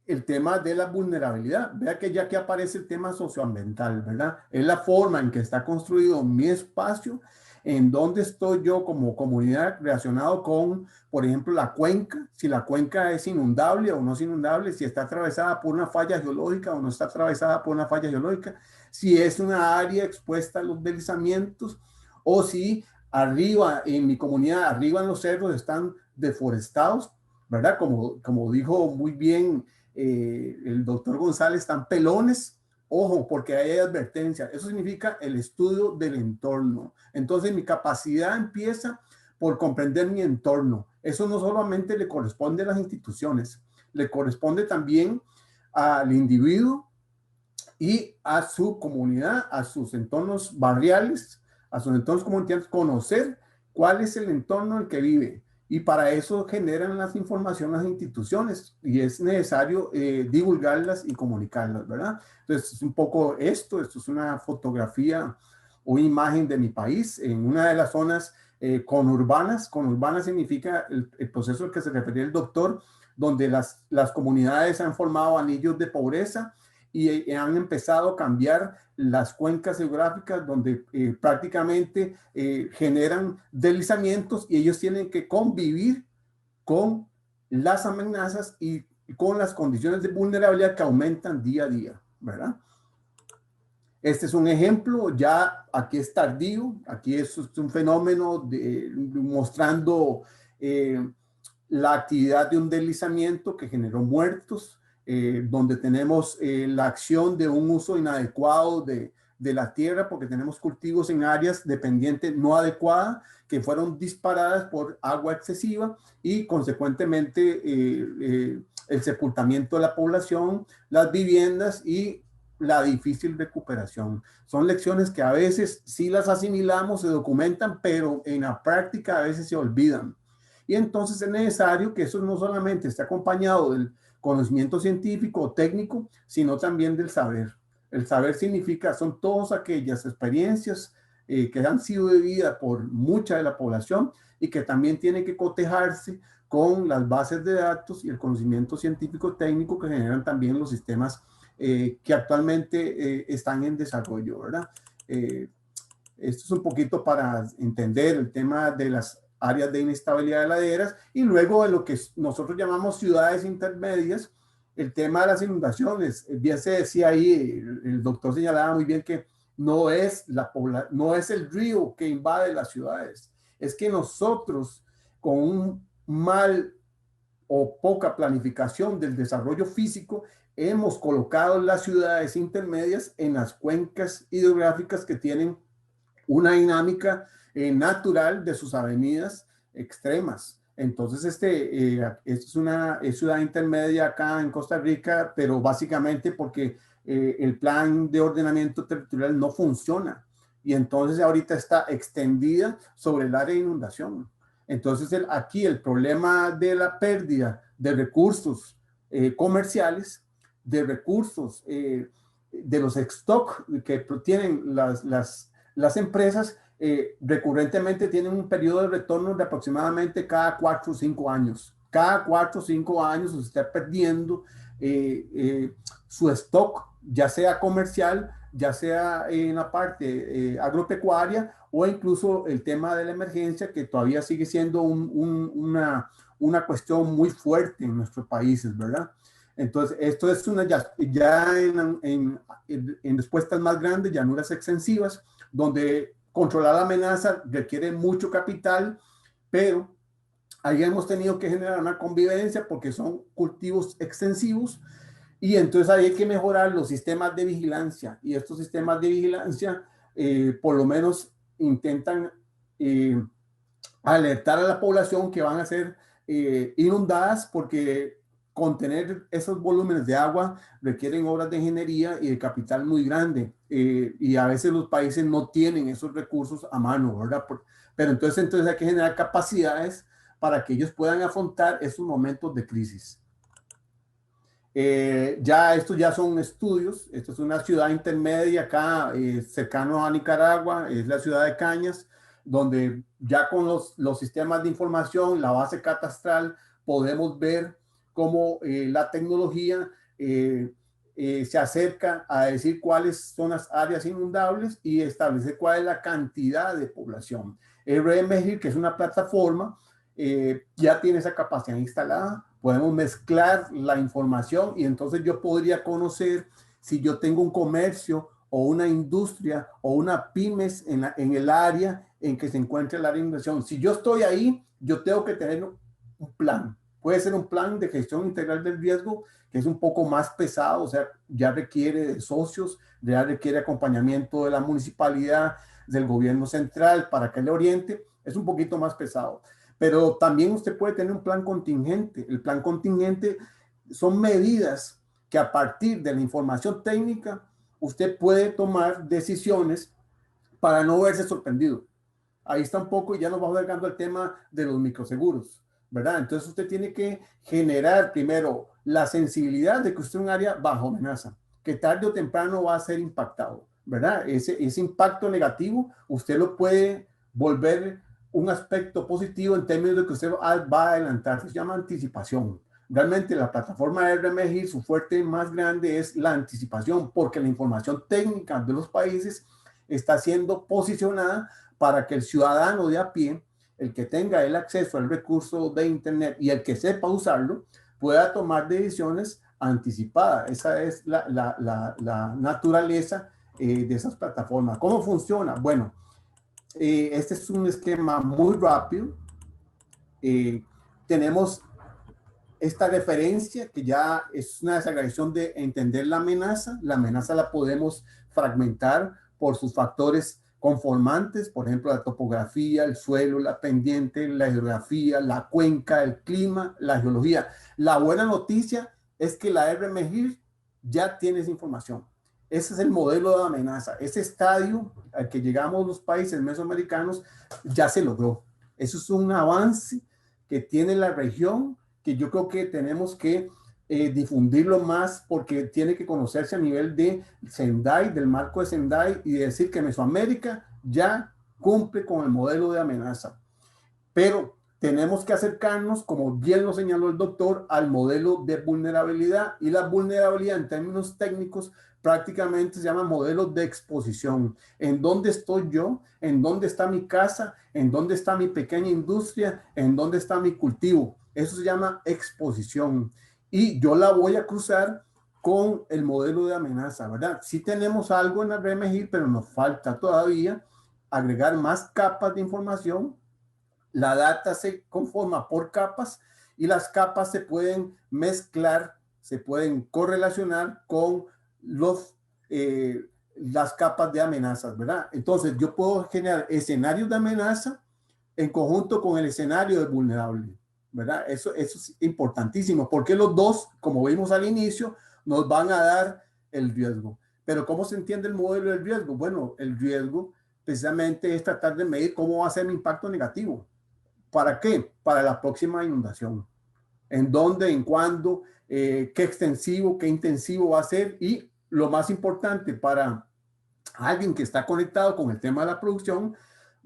el tema de la vulnerabilidad. Vea que ya que aparece el tema socioambiental, ¿verdad? Es la forma en que está construido mi espacio, en donde estoy yo como comunidad relacionado con, por ejemplo, la cuenca, si la cuenca es inundable o no es inundable, si está atravesada por una falla geológica o no está atravesada por una falla geológica, si es una área expuesta a los deslizamientos o si arriba en mi comunidad, arriba en los cerros están deforestados, ¿verdad? Como dijo muy bien el doctor González, están pelones. Ojo, porque hay advertencia. Eso significa el estudio del entorno. Entonces, mi capacidad empieza por comprender mi entorno. Eso no solamente le corresponde a las instituciones, le corresponde también al individuo y a su comunidad, a sus entornos barriales, a sus entornos comunitarios, conocer cuál es el entorno en el que vive. Y para eso generan las informaciones las instituciones y es necesario divulgarlas y comunicarlas, ¿verdad? Entonces, es un poco esto es una fotografía o imagen de mi país en una de las zonas conurbanas. Conurbana significa el proceso al que se refería el doctor, donde las comunidades han formado anillos de pobreza y han empezado a cambiar las cuencas geográficas donde prácticamente generan deslizamientos y ellos tienen que convivir con las amenazas y con las condiciones de vulnerabilidad que aumentan día a día, ¿verdad? Este es un ejemplo, ya aquí es tardío, aquí es un fenómeno mostrando la actividad de un deslizamiento que generó muertos, donde tenemos la acción de un uso inadecuado de la tierra, porque tenemos cultivos en áreas dependientes no adecuadas que fueron disparadas por agua excesiva y consecuentemente el sepultamiento de la población, las viviendas y la difícil recuperación. Son lecciones que a veces sí las asimilamos, se documentan, pero en la práctica a veces se olvidan. Y entonces es necesario que eso no solamente esté acompañado del conocimiento científico o técnico, sino también del saber. El saber significa, son todas aquellas experiencias que han sido vividas por mucha de la población y que también tienen que cotejarse con las bases de datos y el conocimiento científico técnico que generan también los sistemas que actualmente están en desarrollo, ¿verdad? Esto es un poquito para entender el tema de las áreas de inestabilidad de laderas y luego de lo que nosotros llamamos ciudades intermedias, el tema de las inundaciones. Bien se decía ahí, el doctor señalaba muy bien que no es el río que invade las ciudades, es que nosotros con un mal o poca planificación del desarrollo físico hemos colocado las ciudades intermedias en las cuencas hidrográficas que tienen una dinámica natural de sus avenidas extremas. Entonces, es una ciudad intermedia acá en Costa Rica, pero básicamente porque el plan de ordenamiento territorial no funciona. Y entonces ahorita está extendida sobre el área de inundación. Entonces, aquí el problema de la pérdida de recursos comerciales, de recursos de los stock que tienen las empresas, recurrentemente tienen un periodo de retorno de aproximadamente cada 4 o 5 años. Cada 4 o 5 años se está perdiendo su stock, ya sea comercial, ya sea en la parte agropecuaria o incluso el tema de la emergencia, que todavía sigue siendo una cuestión muy fuerte en nuestros países, ¿verdad? Entonces, esto es ya en respuestas más grandes, llanuras extensivas, donde controlar la amenaza requiere mucho capital, pero ahí hemos tenido que generar una convivencia porque son cultivos extensivos y entonces ahí hay que mejorar los sistemas de vigilancia y estos sistemas de vigilancia por lo menos intentan alertar a la población que van a ser inundadas porque contener esos volúmenes de agua requieren obras de ingeniería y de capital muy grande y a veces los países no tienen esos recursos a mano, ¿verdad? Pero entonces hay que generar capacidades para que ellos puedan afrontar esos momentos de crisis. Estos ya son estudios. Esto es una ciudad intermedia acá cercano a Nicaragua, es la ciudad de Cañas, donde ya con los sistemas de información, la base catastral, podemos ver cómo la tecnología se acerca a decir cuáles son las áreas inundables y establecer cuál es la cantidad de población. RMGIR, que es una plataforma, ya tiene esa capacidad instalada. Podemos mezclar la información y entonces yo podría conocer si yo tengo un comercio o una industria o una pymes en el área en que se encuentra la inundación. Si yo estoy ahí, yo tengo que tener un plan. Puede ser un plan de gestión integral del riesgo, que es un poco más pesado, o sea, ya requiere de socios, ya requiere acompañamiento de la municipalidad, del gobierno central para que le oriente, es un poquito más pesado. Pero también usted puede tener un plan contingente. El plan contingente son medidas que a partir de la información técnica usted puede tomar decisiones para no verse sorprendido. Ahí está un poco, y ya nos vamos acercando al tema de los microseguros, ¿verdad? Entonces usted tiene que generar primero la sensibilidad de que usted es un área bajo amenaza, que tarde o temprano va a ser impactado, ¿verdad? Ese impacto negativo usted lo puede volver un aspecto positivo en términos de que usted va a adelantar. Se llama anticipación. Realmente la plataforma de RMGIR, su fuerte más grande es la anticipación, porque la información técnica de los países está siendo posicionada para que el ciudadano de a pie, el que tenga el acceso al recurso de Internet y el que sepa usarlo, pueda tomar decisiones anticipadas. Esa es la naturaleza de esas plataformas. ¿Cómo funciona? Bueno, este es un esquema muy rápido. Tenemos esta referencia que ya es una desagregación de entender la amenaza. La amenaza la podemos fragmentar por sus factores conformantes, por ejemplo, la topografía, el suelo, la pendiente, la hidrografía, la cuenca, el clima, la geología. La buena noticia es que la RMGIR ya tiene esa información. Ese es el modelo de amenaza. Ese estadio al que llegamos los países mesoamericanos ya se logró. Eso es un avance que tiene la región, que yo creo que tenemos que difundirlo más, porque tiene que conocerse a nivel de Sendai, del marco de Sendai, y decir que Mesoamérica ya cumple con el modelo de amenaza. Pero tenemos que acercarnos, como bien lo señaló el doctor, al modelo de vulnerabilidad, y la vulnerabilidad en términos técnicos prácticamente se llama modelo de exposición. ¿En dónde estoy yo? ¿En dónde está mi casa? ¿En dónde está mi pequeña industria? ¿En dónde está mi cultivo? Eso se llama exposición. Y yo la voy a cruzar con el modelo de amenaza, ¿verdad? Sí tenemos algo en la RMGIR, pero nos falta todavía agregar más capas de información. La data se conforma por capas, y las capas se pueden mezclar, se pueden correlacionar con las capas de amenazas, ¿verdad? Entonces yo puedo generar escenarios de amenaza en conjunto con el escenario de vulnerable, ¿verdad? Eso es importantísimo, porque los dos, como vimos al inicio, nos van a dar el riesgo. Pero ¿cómo se entiende el modelo del riesgo? Bueno, el riesgo precisamente es tratar de medir cómo va a ser mi impacto negativo. ¿Para qué? Para la próxima inundación. ¿En dónde? ¿En cuándo? ¿Qué extensivo? ¿Qué intensivo va a ser? Y lo más importante para alguien que está conectado con el tema de la producción,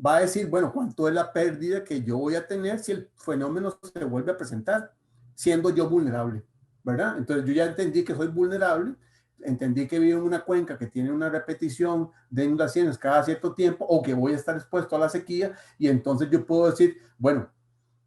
va a decir, bueno, ¿cuánto es la pérdida que yo voy a tener si el fenómeno se vuelve a presentar, siendo yo vulnerable, ¿verdad? Entonces yo ya entendí que soy vulnerable, entendí que vivo en una cuenca que tiene una repetición de inundaciones cada cierto tiempo, o que voy a estar expuesto a la sequía, y entonces yo puedo decir, bueno,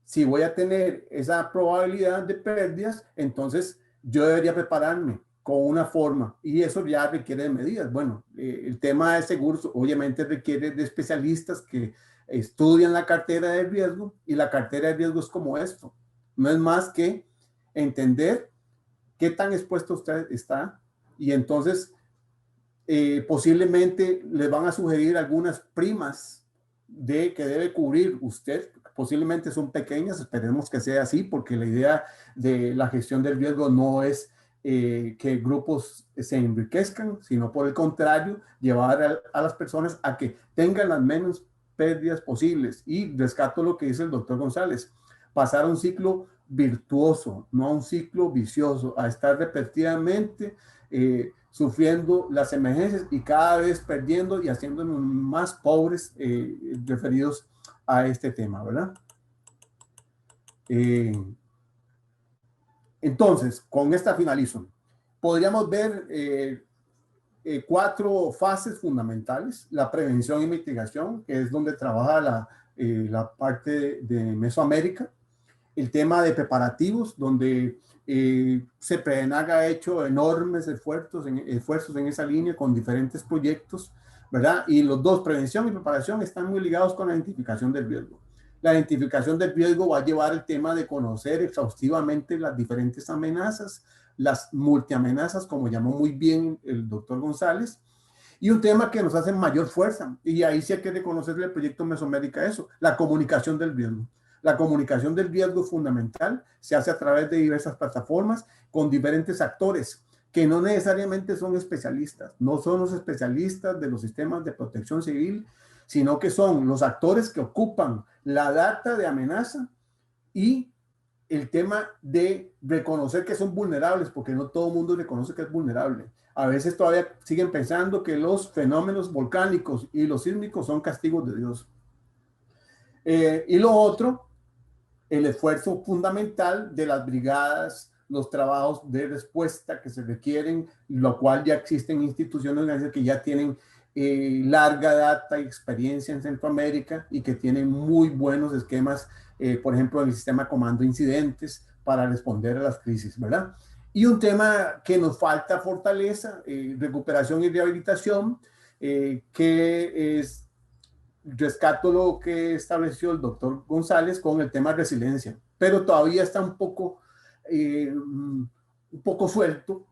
si voy a tener esa probabilidad de pérdidas, entonces yo debería prepararme con una forma, y eso ya requiere de medidas. Bueno, el tema de seguros obviamente requiere de especialistas que estudian la cartera de riesgo, y la cartera de riesgo es como esto. No es más que entender qué tan expuesto usted está, y entonces posiblemente le van a sugerir algunas primas de que debe cubrir usted. Posiblemente son pequeñas, esperemos que sea así, porque la idea de la gestión del riesgo no es que grupos se enriquezcan, sino por el contrario, llevar a las personas a que tengan las menos pérdidas posibles. Y rescato lo que dice el doctor González, pasar a un ciclo virtuoso, no a un ciclo vicioso, a estar repetidamente sufriendo las emergencias y cada vez perdiendo y haciéndonos más pobres referidos a este tema, ¿verdad? Entonces, con esta finalizo. Podríamos ver 4 fases fundamentales: la prevención y mitigación, que es donde trabaja la parte de Mesoamérica; el tema de preparativos, donde CEPRENAG ha hecho enormes esfuerzos en esa línea con diferentes proyectos, ¿verdad? Y los dos, prevención y preparación, están muy ligados con la identificación del riesgo. La identificación del riesgo va a llevar el tema de conocer exhaustivamente las diferentes amenazas, las multiamenazas, como llamó muy bien el doctor González, y un tema que nos hace mayor fuerza, y ahí sí hay que reconocerle al proyecto Mesoamérica eso, la comunicación del riesgo. La comunicación del riesgo es fundamental, se hace a través de diversas plataformas con diferentes actores, que no necesariamente son especialistas, no son los especialistas de los sistemas de protección civil, sino que son los actores que ocupan la data de amenaza y el tema de reconocer que son vulnerables, porque no todo el mundo reconoce que es vulnerable. A veces todavía siguen pensando que los fenómenos volcánicos y los sísmicos son castigos de Dios. Y lo otro, el esfuerzo fundamental de las brigadas, los trabajos de respuesta que se requieren, lo cual ya existen instituciones que ya tienen larga data y experiencia en Centroamérica y que tienen muy buenos esquemas, por ejemplo, en el sistema comando incidentes para responder a las crisis, ¿verdad? Y un tema que nos falta fortaleza, recuperación y rehabilitación, que es, rescato lo que estableció el doctor González con el tema de resiliencia, pero todavía está un poco suelto,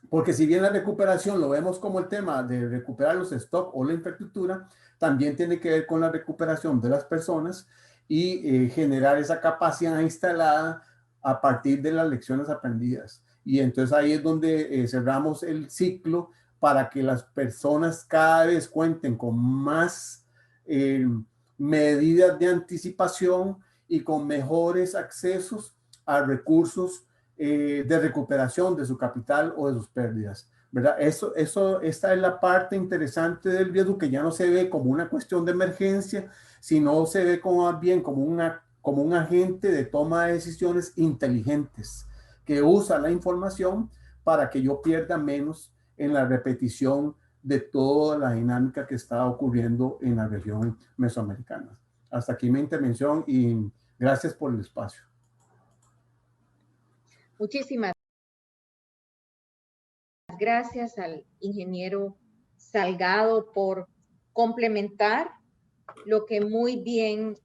porque si bien la recuperación lo vemos como el tema de recuperar los stocks o la infraestructura, también tiene que ver con la recuperación de las personas y generar esa capacidad instalada a partir de las lecciones aprendidas. Y entonces ahí es donde cerramos el ciclo para que las personas cada vez cuenten con más medidas de anticipación y con mejores accesos a recursos de recuperación de su capital o de sus pérdidas, ¿verdad? Esta es la parte interesante del riesgo, que ya no se ve como una cuestión de emergencia, sino se ve más bien como un agente de toma de decisiones inteligentes que usa la información para que yo pierda menos en la repetición de toda la dinámica que está ocurriendo en la región mesoamericana. Hasta aquí mi intervención y gracias por el espacio.
Muchísimas gracias al ingeniero Salgado por complementar lo que muy bien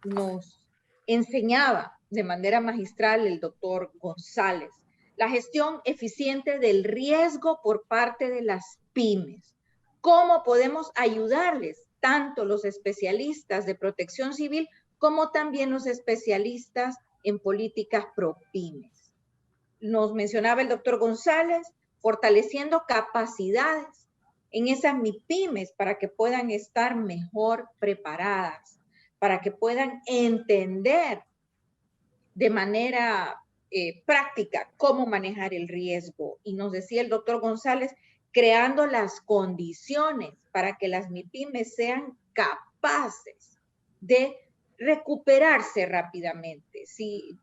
nos enseñaba de manera magistral el doctor González. La gestión eficiente del riesgo por parte de las pymes. ¿Cómo podemos ayudarles, tanto los especialistas de protección civil como también los especialistas en políticas pro pymes? Nos mencionaba el doctor González, fortaleciendo capacidades en esas MIPYMES para que puedan estar mejor preparadas, para que puedan entender de manera práctica cómo manejar el riesgo. Y nos decía el doctor González, creando las condiciones para que las MIPYMES sean capaces de recuperarse rápidamente. Sí,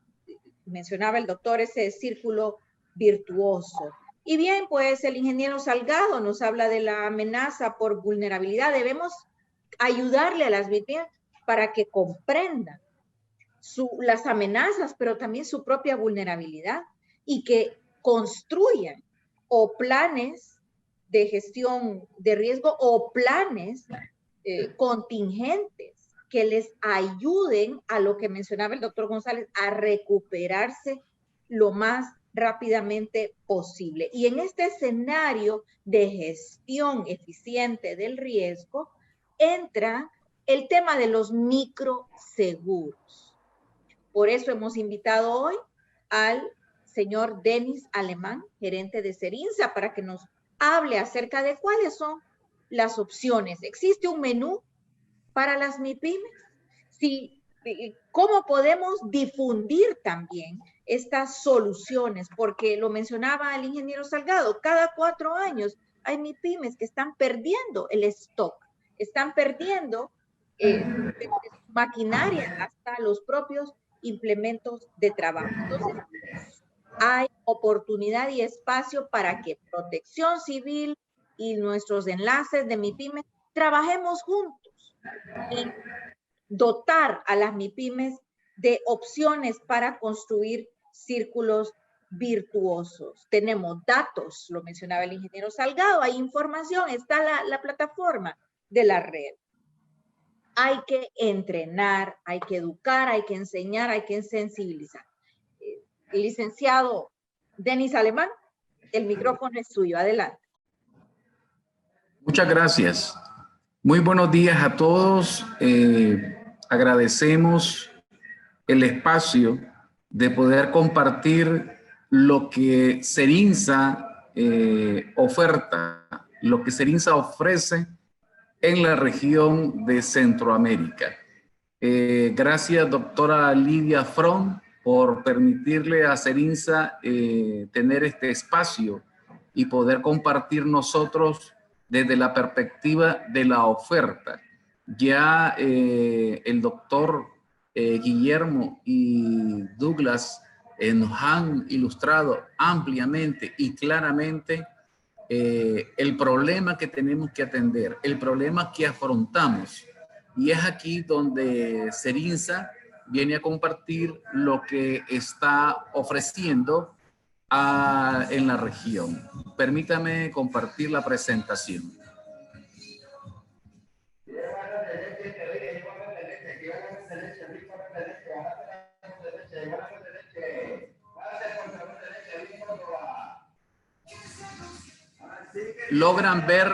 mencionaba el doctor ese círculo virtuoso. Y bien, pues el ingeniero Salgado nos habla de la amenaza por vulnerabilidad. Debemos ayudarle a las víctimas para que comprendan las amenazas, pero también su propia vulnerabilidad y que construyan o planes de gestión de riesgo o planes contingentes que les ayuden a lo que mencionaba el doctor González, a recuperarse lo más rápidamente posible. Y en este escenario de gestión eficiente del riesgo, entra el tema de los microseguros. Por eso hemos invitado hoy al señor Denis Alemán, gerente de Cerinsa, para que nos hable acerca de cuáles son las opciones. ¿Existe un menú para las MIPYMES? Sí, ¿cómo podemos difundir también estas soluciones? Porque lo mencionaba el ingeniero Salgado, cada 4 años hay MIPYMES que están perdiendo el stock, están perdiendo maquinaria, hasta los propios implementos de trabajo. Entonces, hay oportunidad y espacio para que Protección Civil y nuestros enlaces de MIPYMES trabajemos juntos en dotar a las MIPYMES de opciones para construir círculos virtuosos. Tenemos datos, lo mencionaba el ingeniero Salgado, hay información, está la plataforma de la red. Hay que entrenar, hay que educar, hay que enseñar, hay que sensibilizar. Licenciado Denis Alemán, el micrófono es suyo, adelante.
Muchas gracias. Muy buenos días a todos. Agradecemos el espacio de poder compartir lo que Cerinsa oferta, lo que Cerinsa ofrece en la región de Centroamérica. Gracias, doctora Lidia Fron, por permitirle a Cerinsa tener este espacio y poder compartir nosotros desde la perspectiva de la oferta. Ya el doctor Guillermo y Douglas nos han ilustrado ampliamente y claramente el problema que tenemos que atender, el problema que afrontamos. Y es aquí donde Cerinsa viene a compartir lo que está ofreciendo en la región. Permítame compartir la presentación. ¿Logran ver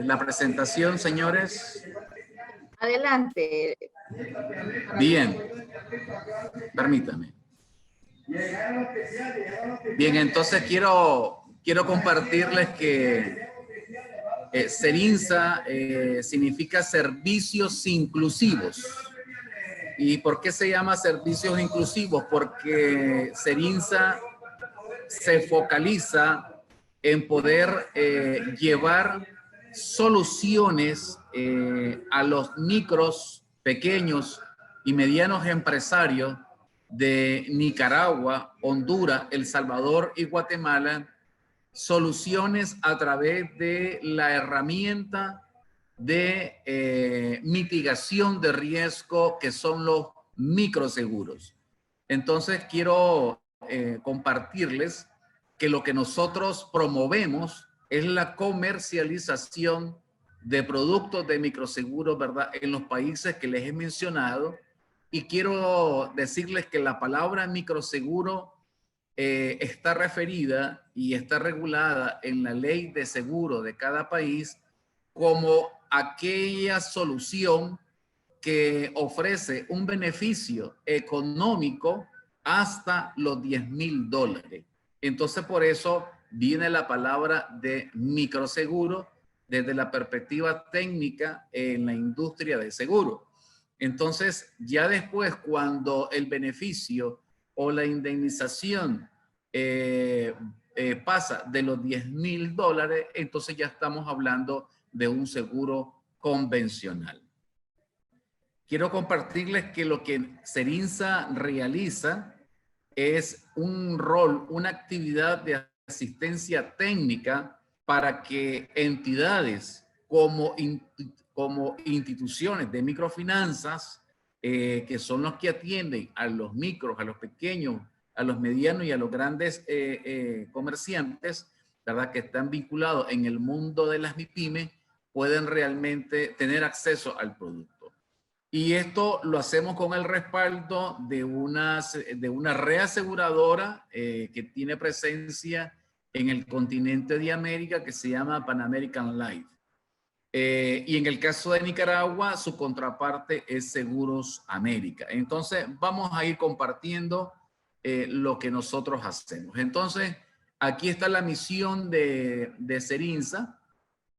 la presentación, señores?
Adelante.
Bien. Permítame. Bien, entonces quiero compartirles que Cerinsa significa servicios inclusivos. ¿Y por qué se llama servicios inclusivos? Porque Cerinsa se focaliza en poder llevar soluciones a los micros, pequeños y medianos empresarios de Nicaragua, Honduras, El Salvador y Guatemala, soluciones a través de la herramienta de mitigación de riesgo que son los microseguros. Entonces quiero compartirles que lo que nosotros promovemos es la comercialización de productos de microseguros, ¿verdad?, en los países que les he mencionado. Y quiero decirles que la palabra microseguro está referida y está regulada en la ley de seguro de cada país como aquella solución que ofrece un beneficio económico hasta los $10,000. Entonces, por eso viene la palabra de microseguro desde la perspectiva técnica en la industria de seguro. Entonces, ya después, cuando el beneficio o la indemnización pasa de los $10,000, entonces ya estamos hablando de un seguro convencional. Quiero compartirles que lo que Cerinsa realiza es un rol, una actividad de asistencia técnica para que entidades como instituciones de microfinanzas, que son los que atienden a los micros, a los pequeños, a los medianos y a los grandes comerciantes, ¿verdad?, que están vinculados en el mundo de las MIPYME, pueden realmente tener acceso al producto. Y esto lo hacemos con el respaldo de una reaseguradora que tiene presencia en el continente de América, que se llama Pan American Life. Y en el caso de Nicaragua, su contraparte es Seguros América. Entonces, vamos a ir compartiendo lo que nosotros hacemos. Entonces, aquí está la misión de Cerinsa.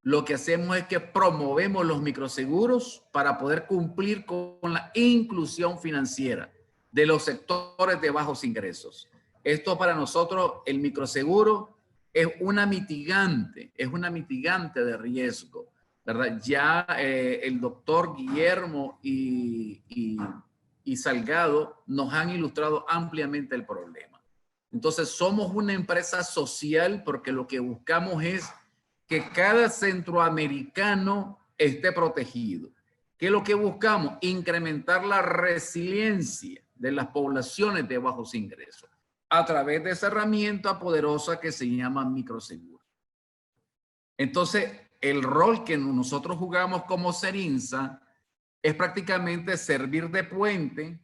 Lo que hacemos es que promovemos los microseguros para poder cumplir con la inclusión financiera de los sectores de bajos ingresos. Esto para nosotros, el microseguro es una mitigante de riesgo, ¿verdad? Ya el doctor Guillermo y Salgado nos han ilustrado ampliamente el problema. Entonces, somos una empresa social porque lo que buscamos es que cada centroamericano esté protegido. ¿Qué es lo que buscamos? Incrementar la resiliencia de las poblaciones de bajos ingresos a través de esa herramienta poderosa que se llama microseguro. Entonces, el rol que nosotros jugamos como Cerinsa es prácticamente servir de puente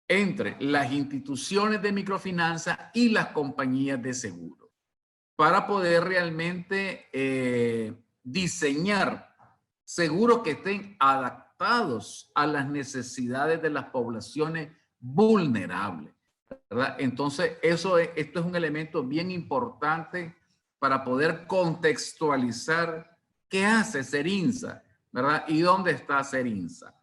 entre las instituciones de microfinanza y las compañías de seguro, para poder realmente diseñar seguros que estén adaptados a las necesidades de las poblaciones vulnerables, ¿verdad? Entonces, esto es un elemento bien importante para poder contextualizar qué hace Serinsa, ¿verdad? Y dónde está Serinsa.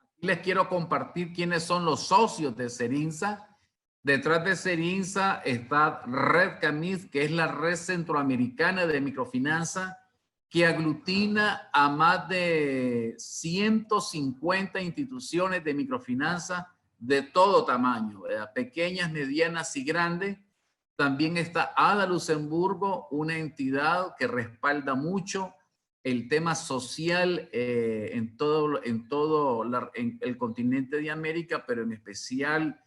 Aquí les quiero compartir quiénes son los socios de Serinsa. Detrás de Serinsa está Red Camif, que es la red centroamericana de microfinanza, que aglutina a más de 150 instituciones de microfinanza de todo tamaño, ¿verdad? Pequeñas, medianas y grandes. También está ADA Luxemburgo, una entidad que respalda mucho el tema social en todo el continente de América, pero en especial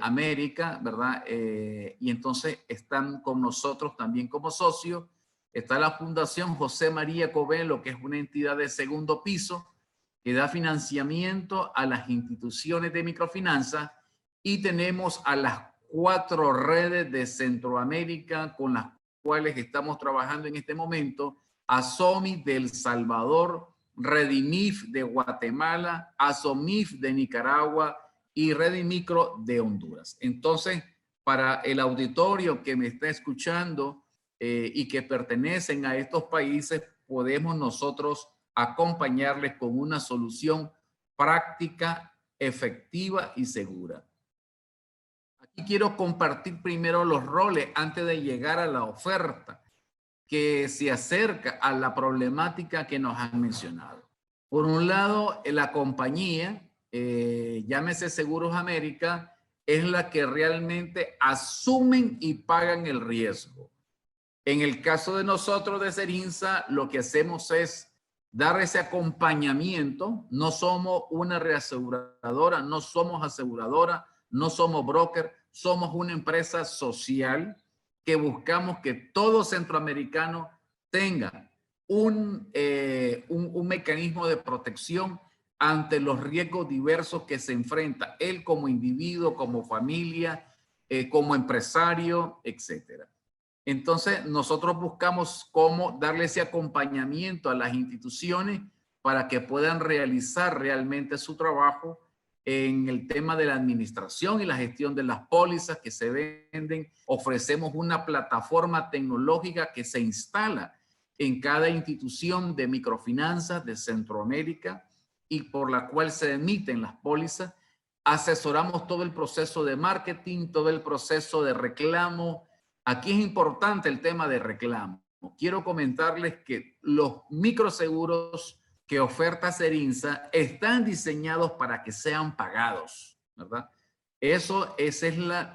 América, ¿verdad? Y entonces están con nosotros también como socios. Está la Fundación José María Covelo, que es una entidad de segundo piso que da financiamiento a las instituciones de microfinanza, y tenemos a las 4 redes de Centroamérica con las cuales estamos trabajando en este momento: ASOMIF de El Salvador, Redimif de Guatemala, ASOMIF de Nicaragua y Redimicro de Honduras. Entonces, para el auditorio que me está escuchando y que pertenecen a estos países, podemos nosotros acompañarles con una solución práctica, efectiva y segura. Aquí quiero compartir primero los roles antes de llegar a la oferta que se acerca a la problemática que nos han mencionado. Por un lado, la compañía, llámese Seguros América, es la que realmente asumen y pagan el riesgo. En el caso de nosotros de Serinsa, lo que hacemos es dar ese acompañamiento. No somos una reaseguradora, no somos aseguradora, no somos broker, somos una empresa social que buscamos que todo centroamericano tenga un mecanismo de protección ante los riesgos diversos que se enfrenta él como individuo, como familia, como empresario, etcétera. Entonces, nosotros buscamos cómo darle ese acompañamiento a las instituciones para que puedan realizar realmente su trabajo en el tema de la administración y la gestión de las pólizas que se venden. Ofrecemos una plataforma tecnológica que se instala en cada institución de microfinanzas de Centroamérica y por la cual se emiten las pólizas. Asesoramos todo el proceso de marketing, todo el proceso de reclamo. Aquí es importante el tema de reclamo. Quiero comentarles que los microseguros que oferta Serinsa están diseñados para que sean pagados, ¿verdad? Esa es la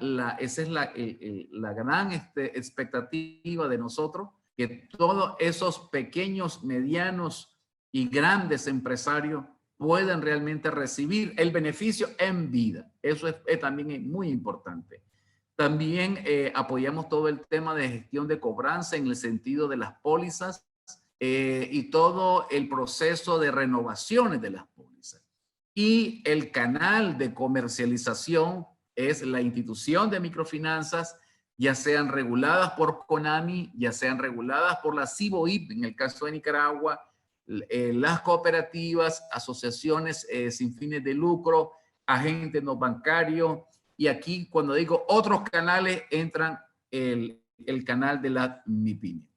gran expectativa de nosotros, que todos esos pequeños, medianos y grandes empresarios puedan realmente recibir el beneficio en vida. Eso es también muy importante. También apoyamos todo el tema de gestión de cobranza en el sentido de las pólizas y todo el proceso de renovaciones de las pólizas. Y el canal de comercialización es la institución de microfinanzas, ya sean reguladas por CONAMI, ya sean reguladas por la CIBOIP, en el caso de Nicaragua, las cooperativas, asociaciones sin fines de lucro, agentes no bancarios. Y aquí, cuando digo otros canales, entran el canal de la MIPYME.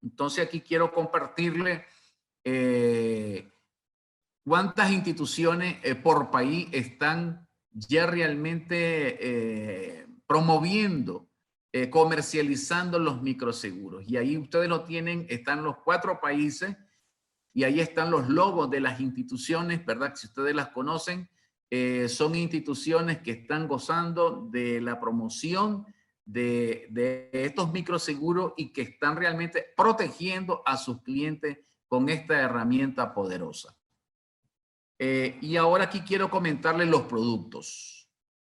Entonces, aquí quiero compartirle cuántas instituciones por país están ya realmente promoviendo, comercializando los microseguros. Y ahí ustedes lo tienen, están los 4 países y ahí están los logos de las instituciones, ¿verdad? Si ustedes las conocen, son instituciones que están gozando de la promoción de estos microseguros y que están realmente protegiendo a sus clientes con esta herramienta poderosa. Y ahora aquí quiero comentarles los productos.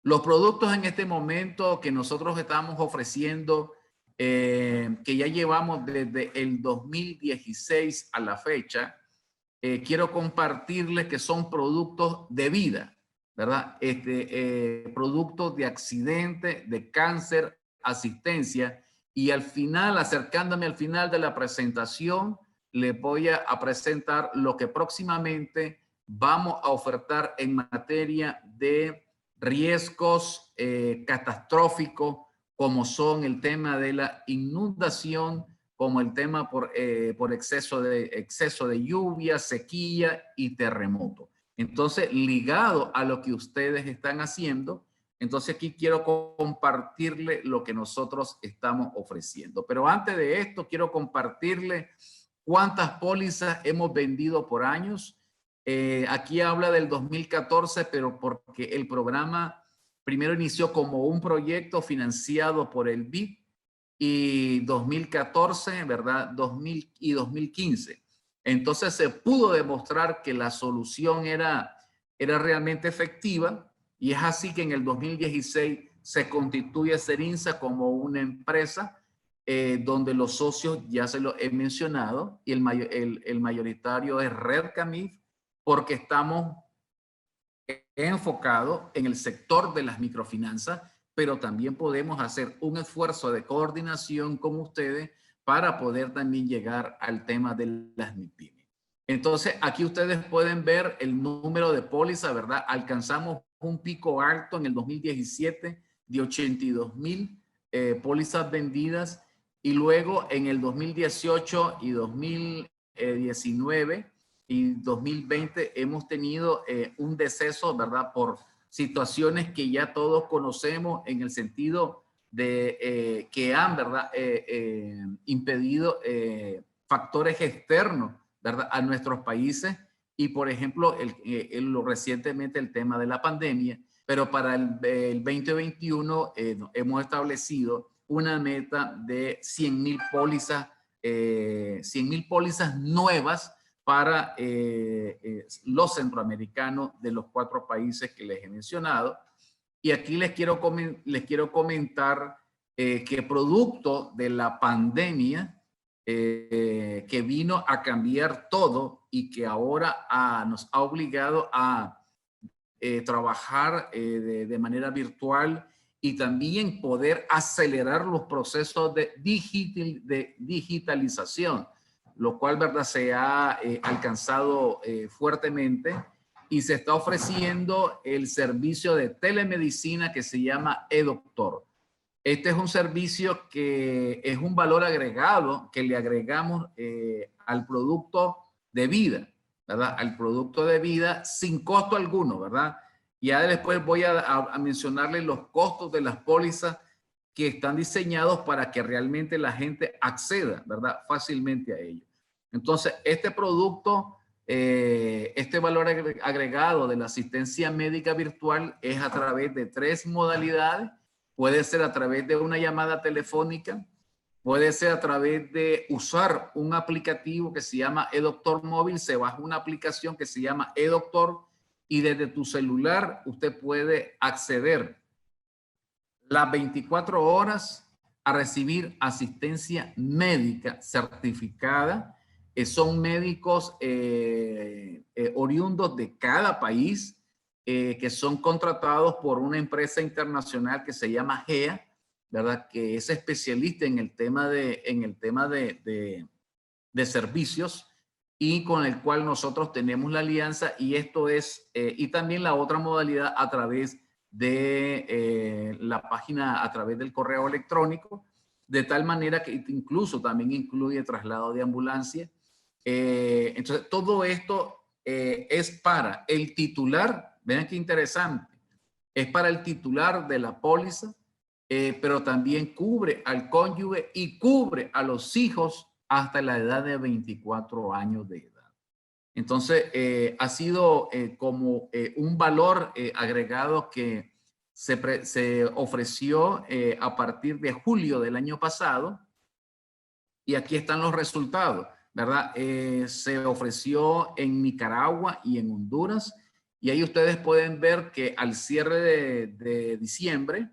Los productos en este momento que nosotros estamos ofreciendo, que ya llevamos desde el 2016 a la fecha, quiero compartirles que son productos de vida, ¿verdad? Productos de accidente, de cáncer, asistencia. Y al final, acercándome al final de la presentación, les voy a presentar lo que próximamente vamos a ofertar en materia de riesgos catastróficos como son el tema de la inundación, como el tema por exceso de lluvia, sequía y terremoto. Entonces, ligado a lo que ustedes están haciendo, entonces aquí quiero compartirle lo que nosotros estamos ofreciendo. Pero antes de esto, quiero compartirle cuántas pólizas hemos vendido por años. Aquí habla del 2014, pero porque el programa primero inició como un proyecto financiado por el BID, y 2014, ¿verdad? 2000 y 2015. Entonces se pudo demostrar que la solución era realmente efectiva, y es así que en el 2016 se constituye Serinsa como una empresa donde los socios, ya se lo he mencionado, y el mayoritario es Red Camif, porque estamos enfocados en el sector de las microfinanzas, pero también podemos hacer un esfuerzo de coordinación con ustedes para poder también llegar al tema de las MIPYME. Entonces, aquí ustedes pueden ver el número de pólizas, ¿verdad? Alcanzamos un pico alto en el 2017 de 82,000 pólizas vendidas, y luego en el 2018 y 2019 y 2020 hemos tenido un deceso, ¿verdad? Por situaciones que ya todos conocemos, en el sentido de que han, ¿verdad? Impedido factores externos, ¿verdad? A nuestros países, y por ejemplo, recientemente el tema de la pandemia. Pero para el 2021 hemos establecido una meta de 100,000 pólizas, 100,000 pólizas nuevas para los centroamericanos de los 4 países que les he mencionado. Y aquí les quiero comentar que producto de la pandemia que vino a cambiar todo y que ahora nos ha obligado a trabajar de manera virtual, y también poder acelerar los procesos de digitalización, lo cual, ¿verdad?, se ha alcanzado fuertemente, y se está ofreciendo el servicio de telemedicina que se llama eDoctor. Este es un servicio que es un valor agregado que le agregamos al producto de vida, ¿verdad? Al producto de vida sin costo alguno, ¿verdad? Y ya después voy a mencionarles los costos de las pólizas que están diseñados para que realmente la gente acceda, ¿verdad?, fácilmente a ello. Entonces, este producto, este valor agregado de la asistencia médica virtual es a través de 3 modalidades. Puede ser a través de una llamada telefónica, puede ser a través de usar un aplicativo que se llama eDoctor Móvil. Se baja una aplicación que se llama eDoctor, y desde tu celular usted puede acceder las 24 horas a recibir asistencia médica certificada. Son médicos oriundos de cada país, que son contratados por una empresa internacional que se llama GEA, ¿verdad?, que es especialista en el tema de servicios, y con el cual nosotros tenemos la alianza. Y esto es, y también la otra modalidad a través de la página, a través del correo electrónico, de tal manera que incluso también incluye traslado de ambulancia. Entonces, todo esto es para el titular. Vean qué interesante. Es para el titular de la póliza, pero también cubre al cónyuge y cubre a los hijos hasta la edad de 24 años de edad. Entonces, ha sido como un valor agregado que se ofreció a partir de julio del año pasado, y aquí están los resultados, ¿verdad? Se ofreció en Nicaragua y en Honduras, y ahí ustedes pueden ver que al cierre de diciembre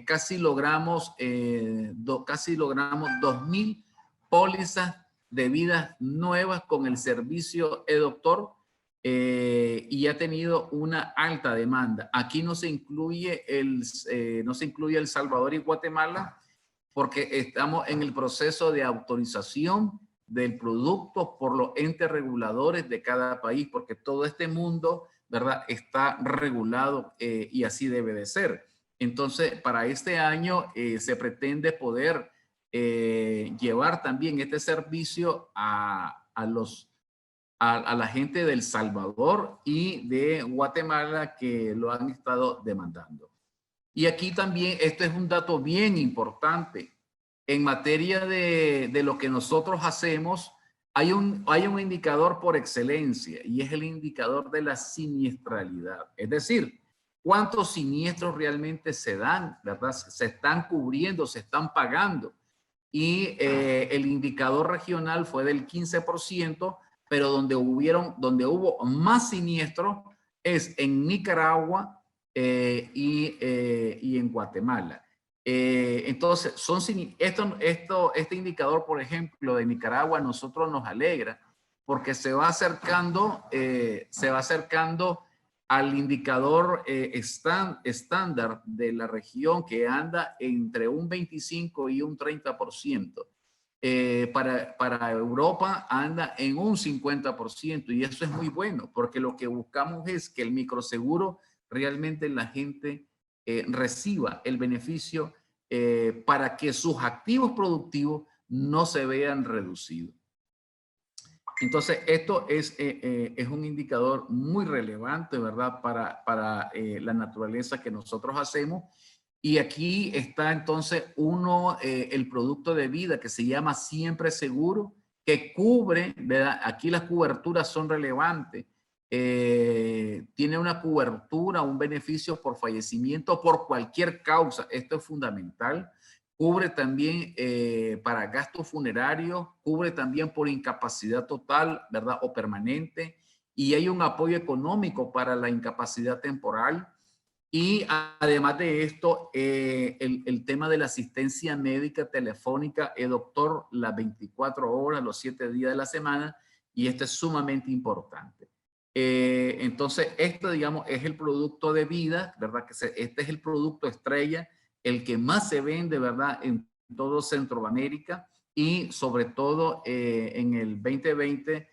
casi logramos 2,000 pólizas de vidas nuevas con el servicio eDoctor, y ha tenido una alta demanda. Aquí no se incluye El Salvador y Guatemala, porque estamos en el proceso de autorización del producto por los entes reguladores de cada país, porque todo este mundo, ¿verdad?, está regulado, y así debe de ser. Entonces, para este año se pretende poder llevar también este servicio a la gente de El Salvador y de Guatemala que lo han estado demandando. Y aquí también, esto es un dato bien importante. En materia de lo que nosotros hacemos, hay un indicador por excelencia y es el indicador de la siniestralidad. Es decir, cuántos siniestros realmente se dan, ¿verdad? Se están cubriendo, se están pagando. Y el indicador regional fue del 15%, pero donde hubo más siniestros es en Nicaragua y en Guatemala. Entonces, este indicador, por ejemplo, de Nicaragua, a nosotros nos alegra porque se va acercando al indicador estándar de la región, que anda entre un 25 y un 30%. Para Europa anda en un 50%, y eso es muy bueno porque lo que buscamos es que el microseguro realmente la gente reciba el beneficio para que sus activos productivos no se vean reducidos. Entonces, esto es un indicador muy relevante, ¿verdad? Para la naturaleza que nosotros hacemos. Y aquí está entonces el producto de vida que se llama Siempre Seguro, que cubre, ¿verdad? Aquí las coberturas son relevantes. Tiene una cobertura, un beneficio por fallecimiento por cualquier causa. Esto es fundamental. Cubre también para gastos funerarios, cubre también por incapacidad total, ¿verdad? O permanente. Y hay un apoyo económico para la incapacidad temporal. Y además de esto, el tema de la asistencia médica telefónica, el doctor, las 24 horas, los 7 días de la semana, y esto es sumamente importante. Entonces, esto, digamos, es el producto de vida, ¿verdad? Este es el producto estrella, el que más se vende, ¿verdad? En todo Centroamérica, y sobre todo en el 2020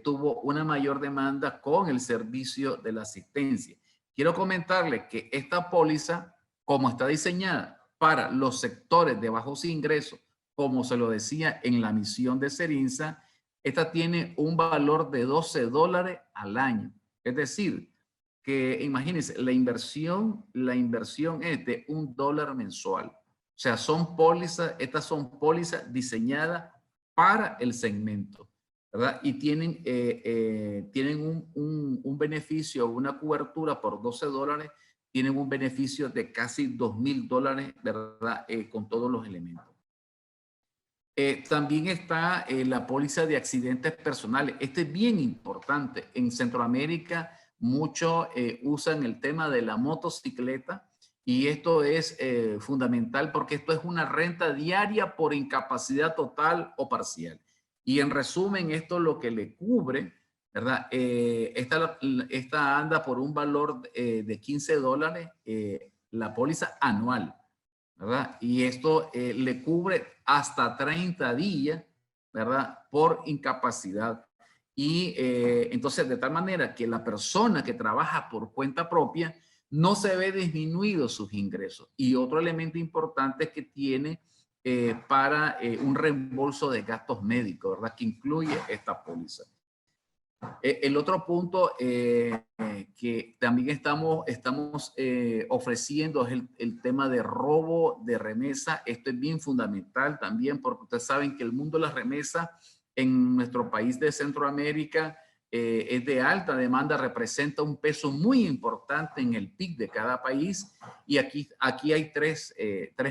tuvo una mayor demanda con el servicio de la asistencia. Quiero comentarles que esta póliza, como está diseñada para los sectores de bajos ingresos, como se lo decía en la misión de Serinsa, esta tiene un valor de $12 al año. Es decir, que imagínense, la inversión es de $1 mensual. O sea, estas son pólizas diseñadas para el segmento, ¿verdad? Y tienen un beneficio, una cobertura por $12, tienen un beneficio de casi $2,000, ¿verdad? Con todos los elementos. También está la póliza de accidentes personales. Este es bien importante. En Centroamérica muchos usan el tema de la motocicleta, y esto es fundamental porque esto es una renta diaria por incapacidad total o parcial. Y en resumen, esto lo que le cubre, ¿verdad? Esta anda por un valor de $15, la póliza anual, ¿verdad? Y esto le cubre hasta 30 días, ¿verdad? Por incapacidad. Y entonces, de tal manera que la persona que trabaja por cuenta propia no se ve disminuidos sus ingresos. Y otro elemento importante es que tiene para un reembolso de gastos médicos, ¿verdad? Que incluye esta póliza. El otro punto que también estamos ofreciendo es el tema de robo de remesa. Esto es bien fundamental también porque ustedes saben que el mundo de las remesas en nuestro país de Centroamérica es de alta demanda, representa un peso muy importante en el PIB de cada país, y aquí hay tres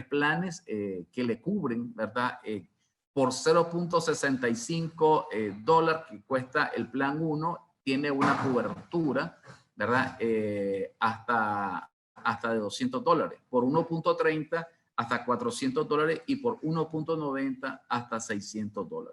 planes que le cubren, ¿verdad? Por $0.65 que cuesta el plan 1, tiene una cobertura, ¿verdad? Hasta de $200, por 1.30 hasta $400 y por 1.90 hasta $600.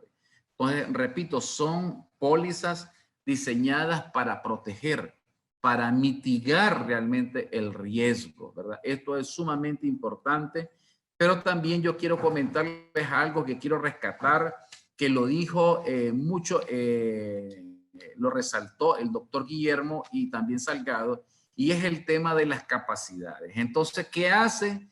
Entonces, repito, son pólizas diseñadas para proteger, para mitigar realmente el riesgo, ¿verdad? Esto es sumamente importante. Pero también yo quiero comentarles algo que quiero rescatar, que lo dijo lo resaltó el doctor Guillermo y también Salgado, y es el tema de las capacidades. Entonces, ¿qué hace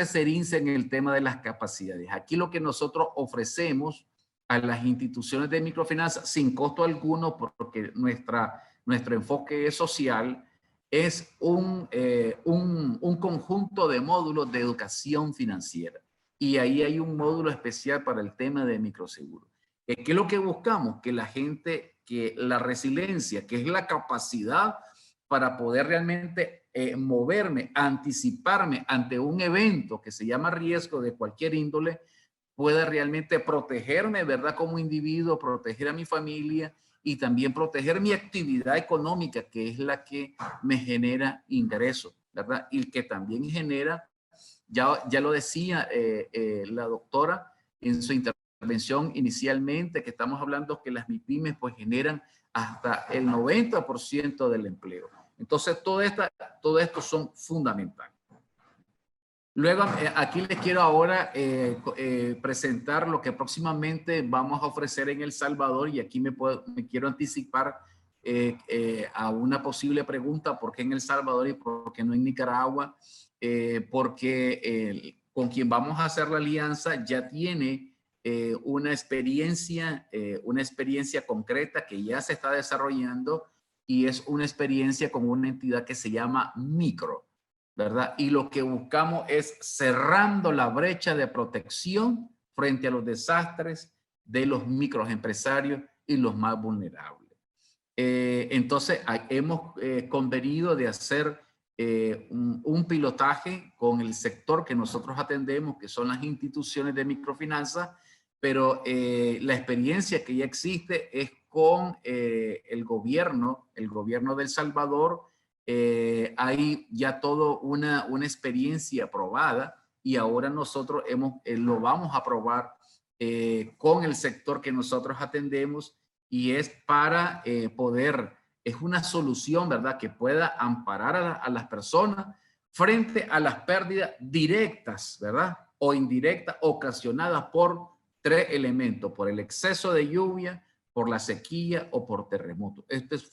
Serince en el tema de las capacidades? Aquí lo que nosotros ofrecemos a las instituciones de microfinanzas sin costo alguno, porque nuestro enfoque es social, es un conjunto de módulos de educación financiera. Y ahí hay un módulo especial para el tema de microseguro. ¿Qué es lo que buscamos? Que la gente, que la resiliencia, que es la capacidad para poder realmente moverme, anticiparme ante un evento que se llama riesgo de cualquier índole, pueda realmente protegerme, ¿verdad? Como individuo, proteger a mi familia y también proteger mi actividad económica, que es la que me genera ingresos, ¿verdad? Y que también genera, ya lo decía la doctora en su intervención inicialmente, que estamos hablando que las MIPYMES pues generan hasta el 90% del empleo. Entonces, todo esto son fundamentales. Luego, aquí les quiero ahora presentar lo que próximamente vamos a ofrecer en El Salvador, y aquí me quiero anticipar a una posible pregunta: ¿por qué en El Salvador y por qué no en Nicaragua? Porque con quien vamos a hacer la alianza ya tiene una experiencia concreta que ya se está desarrollando, y es una experiencia con una entidad que se llama Micro, ¿verdad? Y lo que buscamos es cerrando la brecha de protección frente a los desastres de los microempresarios y los más vulnerables. Entonces, hemos convenido de hacer un pilotaje con el sector que nosotros atendemos, que son las instituciones de microfinanzas, pero la experiencia que ya existe es con el gobierno de El Salvador. Hay ya todo una experiencia probada, y ahora nosotros lo vamos a probar con el sector que nosotros atendemos, y es para es una solución, ¿verdad?, que pueda amparar a las personas frente a las pérdidas directas, ¿verdad?, o indirectas, ocasionadas por tres elementos: por el exceso de lluvia, por la sequía o por terremoto. Esto es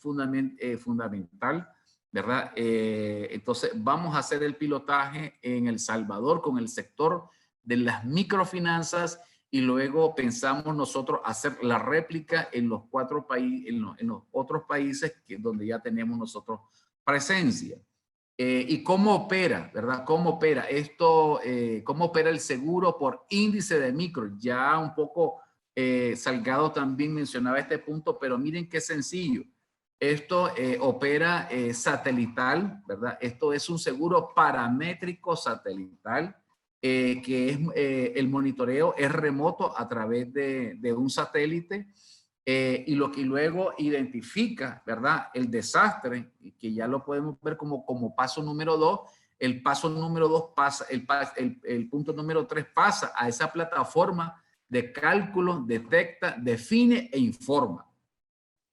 fundamental, ¿verdad? Entonces vamos a hacer el pilotaje en El Salvador con el sector de las microfinanzas, y luego pensamos nosotros hacer la réplica en los en los otros países donde ya tenemos nosotros presencia. ¿Y cómo opera, verdad? ¿Cómo opera esto? ¿Cómo opera el seguro por índice de micro? Ya un poco Salgado también mencionaba este punto, pero miren qué sencillo. Esto opera satelital, ¿verdad? Esto es un seguro paramétrico satelital, que es el monitoreo es remoto a través de un satélite, y lo que luego identifica, ¿verdad?, el desastre, que ya lo podemos ver como paso número 2. El paso número 2 pasa, el punto número 3 pasa a esa plataforma de cálculo, detecta, define e informa.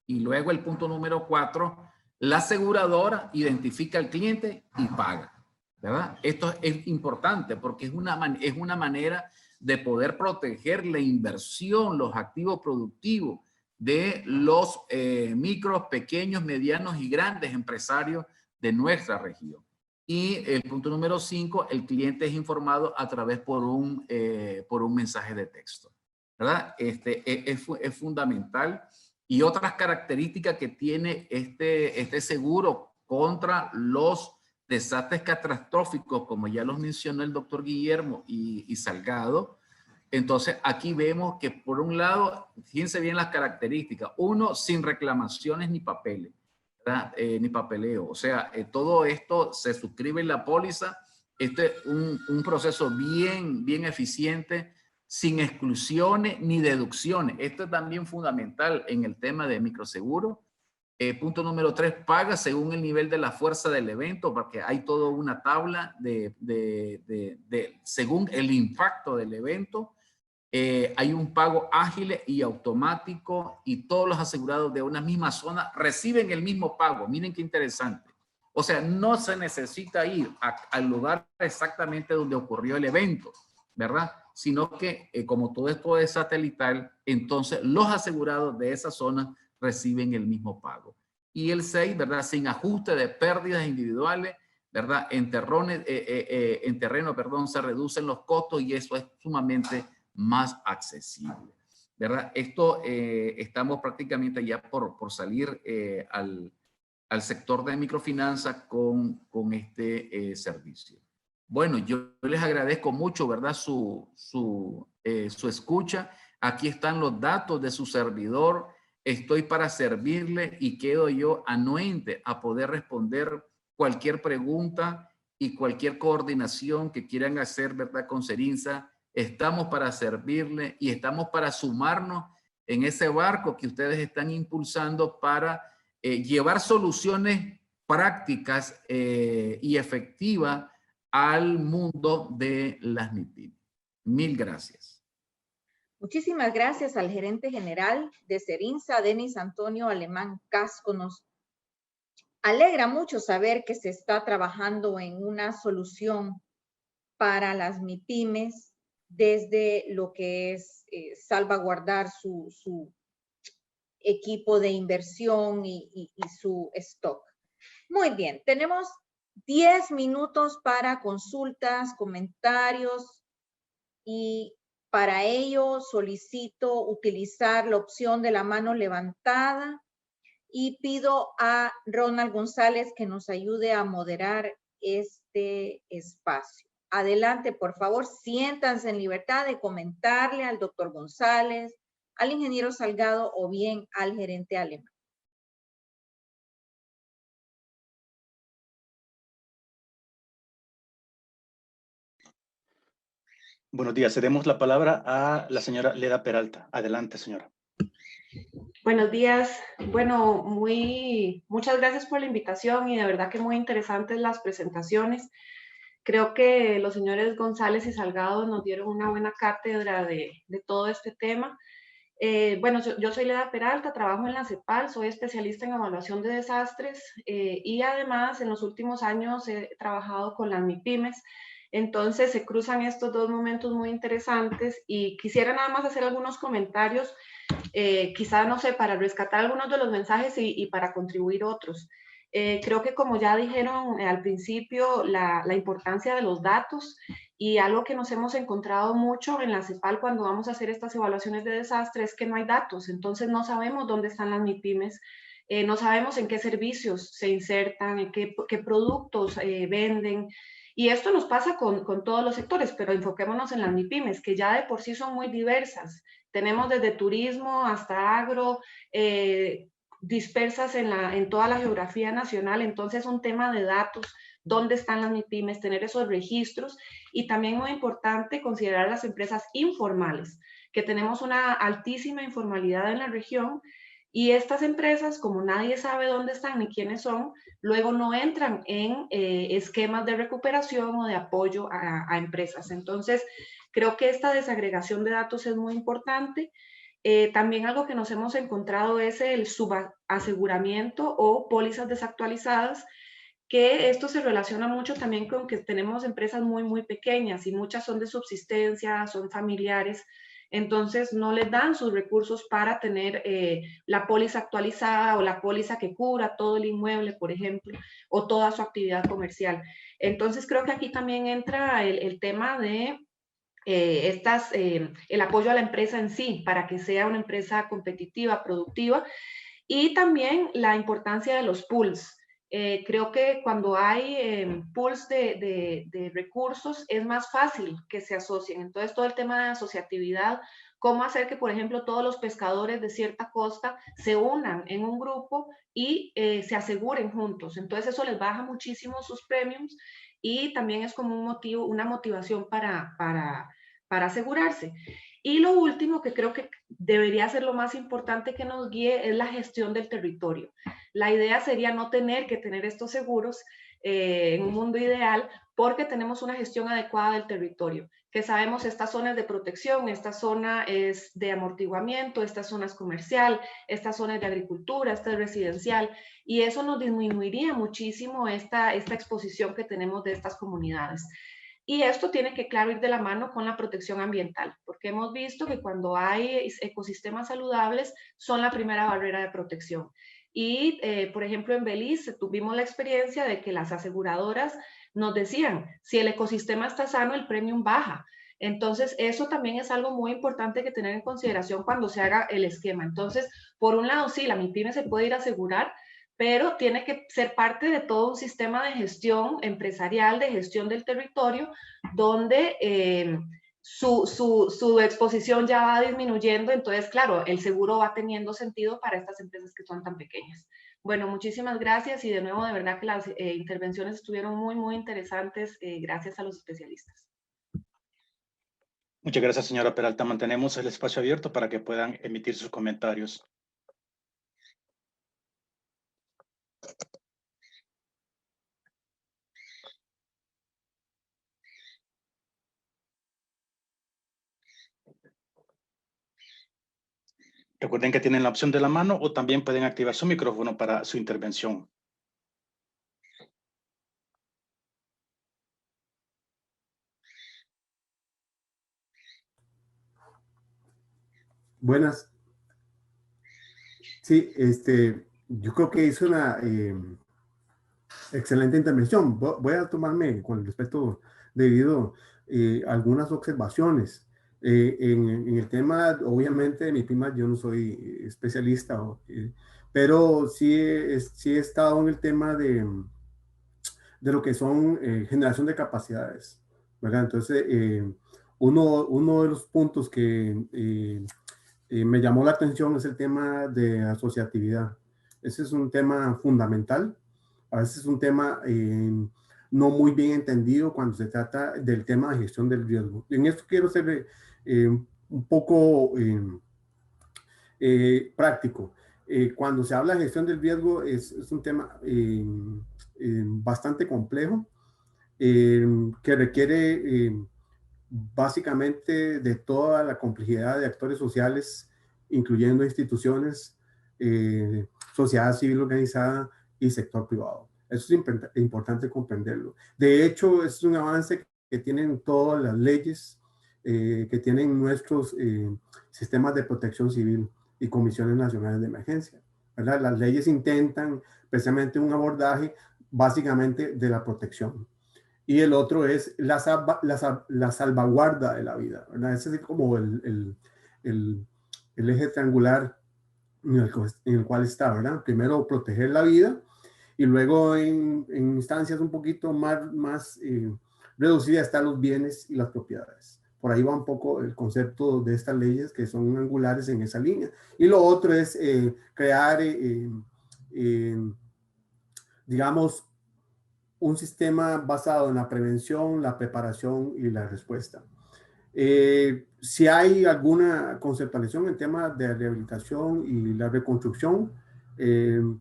Y luego el punto número 4, la aseguradora identifica al cliente y paga, ¿verdad? Esto es importante porque es una manera de poder proteger la inversión, los activos productivos de los micros, pequeños, medianos y grandes empresarios de nuestra región. Y el punto número 5, el cliente es informado a través por un mensaje de texto, ¿verdad? Es fundamental. Y otras características que tiene este seguro contra los desastres catastróficos, como ya los mencionó el doctor Guillermo y Salgado. Entonces, aquí vemos que por un lado, fíjense bien las características. Uno, sin reclamaciones ni papeles, ¿verdad? Ni papeleo. O sea, todo esto se suscribe en la póliza. Este es un proceso bien eficiente, sin exclusiones ni deducciones. Esto es también fundamental en el tema de microseguro. Punto número 3, paga según el nivel de la fuerza del evento, porque hay toda una tabla según el impacto del evento. Hay un pago ágil y automático, y todos los asegurados de una misma zona reciben el mismo pago. Miren qué interesante. O sea, no se necesita ir al lugar exactamente donde ocurrió el evento, ¿verdad? Sino que como todo esto es satelital, entonces los asegurados de esa zona reciben el mismo pago. Y el 6, ¿verdad? Sin ajuste de pérdidas individuales, ¿verdad? En terreno, perdón, se reducen los costos y eso es sumamente más accesible, ¿verdad? Esto estamos prácticamente ya por salir al sector de microfinanzas con este servicio. Bueno, yo les agradezco mucho, ¿verdad? Su escucha. Aquí están los datos de su servidor. Estoy para servirle y quedo yo anuente a poder responder cualquier pregunta y cualquier coordinación que quieran hacer, ¿verdad? Con Cerinsa. Estamos para servirle y estamos para sumarnos en ese barco que ustedes están impulsando para llevar soluciones prácticas y efectivas al mundo de las MIPYMES. Mil gracias.
Muchísimas gracias al gerente general de Cerinsa, Denis Antonio Alemán Casco. Nos alegra mucho saber que se está trabajando en una solución para las MIPYMES desde lo que es salvaguardar su equipo de inversión y su stock. Muy bien, tenemos 10 minutos para consultas, comentarios y para ello solicito utilizar la opción de la mano levantada y pido a Ronald González que nos ayude a moderar este espacio. Adelante, por favor, siéntanse en libertad de comentarle al doctor González, al ingeniero Salgado o bien al gerente Alemán.
Buenos días. Cedemos la palabra a la señora Leda Peralta. Adelante, señora.
Buenos días. Bueno, muchas gracias por la invitación y de verdad que muy interesantes las presentaciones. Creo que los señores González y Salgado nos dieron una buena cátedra de todo este tema. Bueno, yo soy Leda Peralta, trabajo en la CEPAL, soy especialista en evaluación de desastres y además en los últimos años he trabajado con las MIPYMES. Entonces se cruzan estos dos momentos muy interesantes y quisiera nada más hacer algunos comentarios, quizá, no sé, para rescatar algunos de los mensajes y para contribuir otros. Creo que como ya dijeron al principio, la importancia de los datos y algo que nos hemos encontrado mucho en la CEPAL cuando vamos a hacer estas evaluaciones de desastre es que no hay datos, entonces no sabemos dónde están las MIPYMES, no sabemos en qué servicios se insertan, en qué productos venden. Y esto nos pasa con todos los sectores, pero enfoquémonos en las MIPYMES, que ya de por sí son muy diversas. Tenemos desde turismo hasta agro, dispersas en toda la geografía nacional. Entonces, un tema de datos, dónde están las MIPYMES, tener esos registros y también muy importante considerar las empresas informales, que tenemos una altísima informalidad en la región. Y estas empresas, como nadie sabe dónde están ni quiénes son, luego no entran en esquemas de recuperación o de apoyo a empresas. Entonces, creo que esta desagregación de datos es muy importante. También algo que nos hemos encontrado es el subaseguramiento o pólizas desactualizadas, que esto se relaciona mucho también con que tenemos empresas muy pequeñas y muchas son de subsistencia, son familiares. Entonces no les dan sus recursos para tener la póliza actualizada o la póliza que cubra todo el inmueble, por ejemplo, o toda su actividad comercial. Entonces creo que aquí también entra el tema de el apoyo a la empresa en sí, para que sea una empresa competitiva, productiva, y también la importancia de los pools. Creo que cuando hay pools de recursos es más fácil que se asocien. Entonces, todo el tema de asociatividad, cómo hacer que, por ejemplo, todos los pescadores de cierta costa se unan en un grupo y se aseguren juntos. Entonces, eso les baja muchísimo sus premiums y también es como un motivo, una motivación para asegurarse. Y lo último que creo que debería ser lo más importante que nos guíe es la gestión del territorio. La idea sería no tener que tener estos seguros en un mundo ideal porque tenemos una gestión adecuada del territorio, que sabemos esta zona es de protección, esta zona es de amortiguamiento, esta zona es comercial, esta zona es de agricultura, esta es residencial, y eso nos disminuiría muchísimo esta exposición que tenemos de estas comunidades. Y esto tiene que, claro, ir de la mano con la protección ambiental, porque hemos visto que cuando hay ecosistemas saludables son la primera barrera de protección. Y, por ejemplo, en Belice tuvimos la experiencia de que las aseguradoras nos decían, si el ecosistema está sano, el premium baja. Entonces, eso también es algo muy importante que tener en consideración cuando se haga el esquema. Entonces, por un lado, sí, la MIPYME se puede ir a asegurar, pero tiene que ser parte de todo un sistema de gestión empresarial, de gestión del territorio, donde su exposición ya va disminuyendo. Entonces, claro, el seguro va teniendo sentido para estas empresas que son tan pequeñas. Bueno, muchísimas gracias y de nuevo, de verdad que las intervenciones estuvieron muy, muy interesantes. Gracias a los especialistas.
Muchas gracias, señora Peralta. Mantenemos el espacio abierto para que puedan emitir sus comentarios. Recuerden que tienen la opción de la mano o también pueden activar su micrófono para su intervención.
Buenas. Sí, yo creo que hizo una excelente intervención. Voy a tomarme con el respeto debido algunas observaciones. En el tema, obviamente, de mi prima, yo no soy especialista, pero sí he estado en el tema de lo que son generación de capacidades, ¿verdad? Entonces, uno de los puntos que me llamó la atención es el tema de asociatividad. Ese es un tema fundamental. A veces es un tema no muy bien entendido cuando se trata del tema de gestión del riesgo. En esto quiero ser un poco práctico. Cuando se habla de gestión del riesgo es un tema bastante complejo que requiere básicamente de toda la complejidad de actores sociales, incluyendo instituciones, sociedad civil organizada y sector privado. Eso es importante comprenderlo. De hecho, es un avance que tienen todas las leyes, que tienen nuestros sistemas de protección civil y comisiones nacionales de emergencia, ¿verdad? Las leyes intentan precisamente un abordaje básicamente de la protección. Y el otro es la salvaguarda de la vida, ¿verdad? Ese es como el eje triangular en el cual está, ¿verdad? Primero proteger la vida y luego en instancias un poquito más reducidas están los bienes y las propiedades. Por ahí va un poco el concepto de estas leyes que son angulares en esa línea. Y lo otro es crear, digamos, un sistema basado en la prevención, la preparación y la respuesta. Si hay alguna conceptualización en temas de rehabilitación y la reconstrucción, en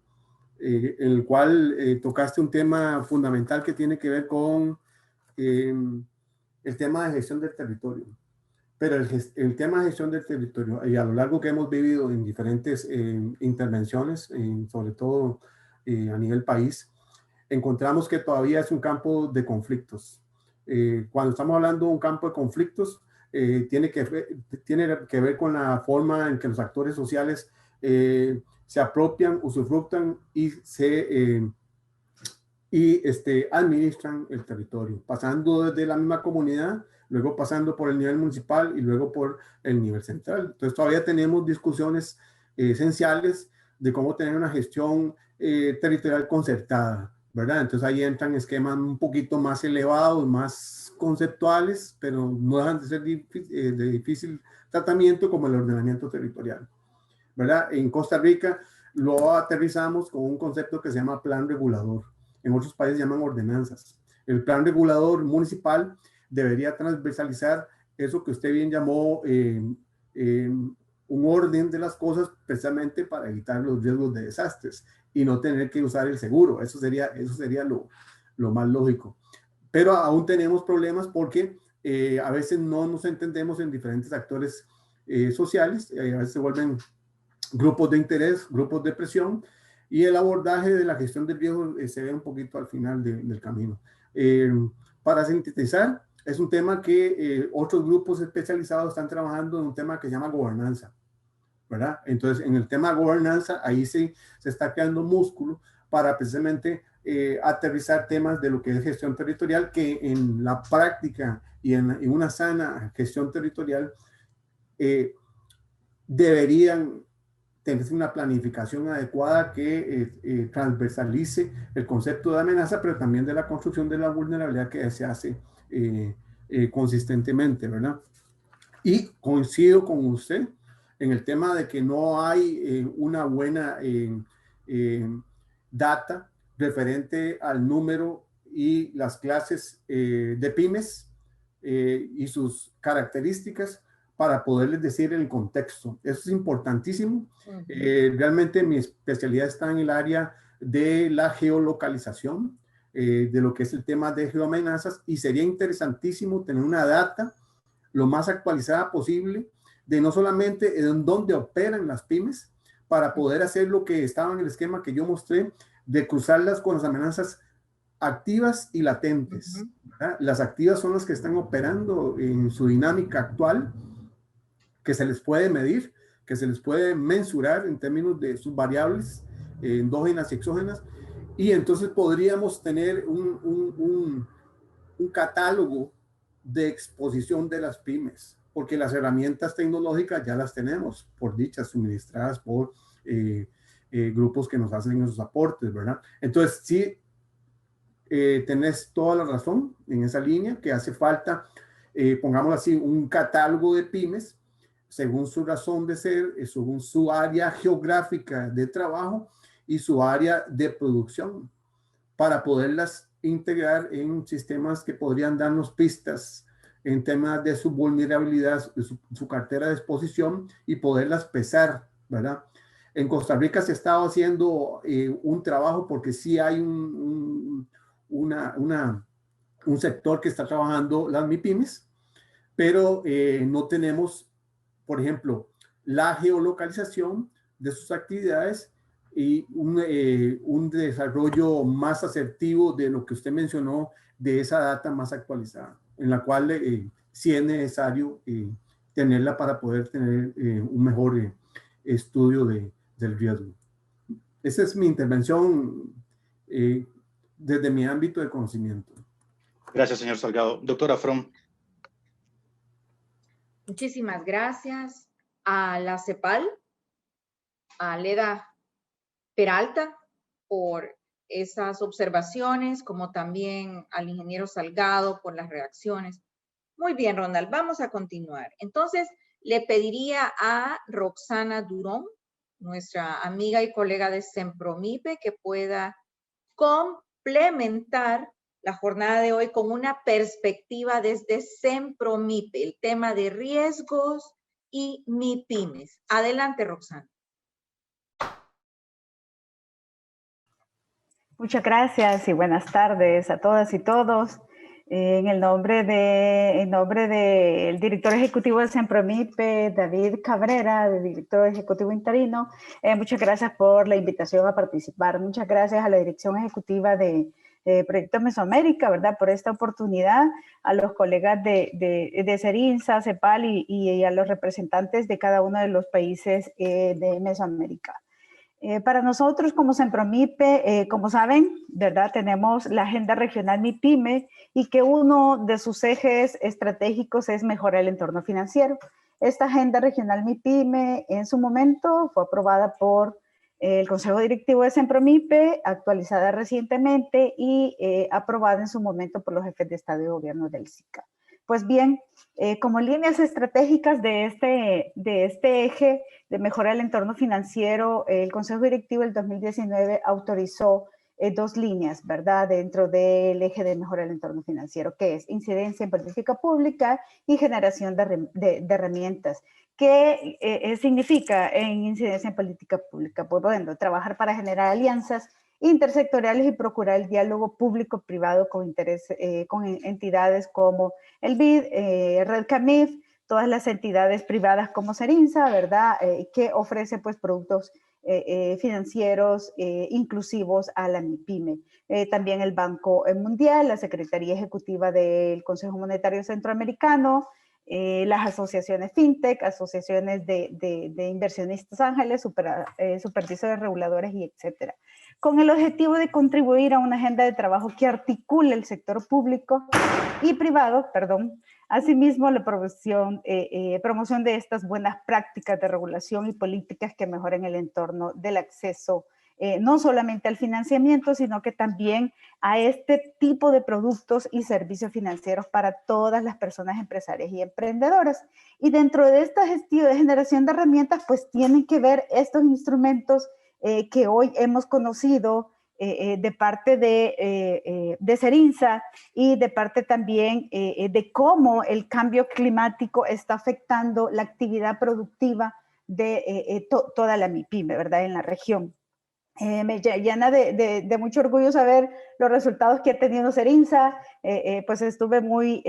el cual tocaste un tema fundamental que tiene que ver con el tema de gestión del territorio. Pero el tema de gestión del territorio, y a lo largo que hemos vivido en diferentes intervenciones, sobre todo a nivel país, encontramos que todavía es un campo de conflictos. Cuando estamos hablando de un campo de conflictos, tiene que ver con la forma en que los actores sociales se apropian, usufructan y administran el territorio, pasando desde la misma comunidad, luego pasando por el nivel municipal y luego por el nivel central. Entonces todavía tenemos discusiones esenciales de cómo tener una gestión territorial concertada, ¿verdad? Entonces ahí entran esquemas un poquito más elevados, más conceptuales, pero no dejan de ser de difícil tratamiento como el ordenamiento territorial, ¿verdad? En Costa Rica lo aterrizamos con un concepto que se llama plan regulador. En otros países llaman ordenanzas. El plan regulador municipal debería transversalizar eso que usted bien llamó un orden de las cosas precisamente para evitar los riesgos de desastres y no tener que usar el seguro. Eso sería lo más lógico. Pero aún tenemos problemas porque a veces no nos entendemos en diferentes actores sociales, a veces se vuelven grupos de interés, grupos de presión, y el abordaje de la gestión del riesgo se ve un poquito al final del camino. Para sintetizar, es un tema que otros grupos especializados están trabajando en un tema que se llama gobernanza. ¿verdad? Entonces, en el tema de gobernanza, ahí sí se está creando músculo para precisamente aterrizar temas de lo que es gestión territorial, que en la práctica y en una sana gestión territorial deberían tener una planificación adecuada que transversalice el concepto de amenaza, pero también de la construcción de la vulnerabilidad que se hace consistentemente, ¿verdad? Y coincido con usted en el tema de que no hay una buena data referente al número y las clases de pymes y sus características para poderles decir el contexto. Eso es importantísimo. Realmente mi especialidad está en el área de la geolocalización, de lo que es el tema de geoamenazas, y sería interesantísimo tener una data lo más actualizada posible de no solamente en dónde operan las pymes, para poder hacer lo que estaba en el esquema que yo mostré, de cruzarlas con las amenazas activas y latentes. Las activas son las que están operando en su dinámica actual, que se les puede medir, que se les puede mensurar en términos de sus variables endógenas y exógenas, y entonces podríamos tener un catálogo de exposición de las pymes, porque las herramientas tecnológicas ya las tenemos, por dichas, suministradas por grupos que nos hacen esos aportes, ¿verdad? Entonces, sí, tenés toda la razón en esa línea, que hace falta, pongamos así, un catálogo de pymes, según su razón de ser, según su área geográfica de trabajo y su área de producción, para poderlas integrar en sistemas que podrían darnos pistas en temas de su vulnerabilidad, de su cartera de exposición, y poderlas pesar, ¿verdad? En Costa Rica se ha estado haciendo un trabajo, porque sí hay un sector que está trabajando las MIPYMES, pero no tenemos, por ejemplo, la geolocalización de sus actividades y un desarrollo más asertivo de lo que usted mencionó, de esa data más actualizada, en la cual sí es necesario tenerla para poder tener un mejor estudio del riesgo. Esa es mi intervención desde mi ámbito de conocimiento.
Gracias, señor Salgado. Doctora From.
Muchísimas gracias a la CEPAL, a Leda Peralta, por esas observaciones, como también al ingeniero Salgado por las reacciones. Muy bien, Ronald, vamos a continuar. Entonces, le pediría a Roxana Durón, nuestra amiga y colega de Sempromipe, que pueda complementar la jornada de hoy con una perspectiva desde Sempromipe, el tema de riesgos y MIPYMES. Adelante, Roxana.
Muchas gracias y buenas tardes a todas y todos. En nombre del director ejecutivo de Sempromipe, David Cabrera, del director ejecutivo interino, muchas gracias por la invitación a participar. Muchas gracias a la dirección ejecutiva de Proyecto Mesoamérica, ¿verdad? Por esta oportunidad, a los colegas de Cerinsa, CEPAL y a los representantes de cada uno de los países de Mesoamérica. Para nosotros como Sempromipe, como saben, ¿verdad? Tenemos la agenda regional MIPYME, y que uno de sus ejes estratégicos es mejorar el entorno financiero. Esta agenda regional MIPYME en su momento fue aprobada por el Consejo Directivo de Sempromipe, actualizada recientemente y aprobada en su momento por los jefes de Estado y Gobierno del SICA. Pues bien, como líneas estratégicas de este eje de mejorar el entorno financiero, el Consejo Directivo del 2019 autorizó dos líneas, ¿verdad?, dentro del eje de mejorar el entorno financiero, que es incidencia en política pública y generación de herramientas. ¿Qué significa en incidencia en política pública? Pues bueno, trabajar para generar alianzas intersectoriales y procurar el diálogo público-privado con entidades como el BID, Red CAMIF, todas las entidades privadas como Cerinsa, ¿verdad? Que ofrece pues productos financieros inclusivos a la MIPYME. También el Banco Mundial, la Secretaría Ejecutiva del Consejo Monetario Centroamericano, las asociaciones fintech, asociaciones de inversionistas ángeles, supervisores reguladores y etcétera, con el objetivo de contribuir a una agenda de trabajo que articule el sector público y privado, asimismo la promoción de estas buenas prácticas de regulación y políticas que mejoren el entorno del acceso no solamente al financiamiento, sino que también a este tipo de productos y servicios financieros para todas las personas empresarias y emprendedoras. Y dentro de esta gestión de generación de herramientas, pues tienen que ver estos instrumentos que hoy hemos conocido de parte de Cerinsa y de parte también de cómo el cambio climático está afectando la actividad productiva de toda la MIPYME, ¿verdad? En la región. Me llena de mucho orgullo saber los resultados que ha tenido Cerinsa, pues estuve muy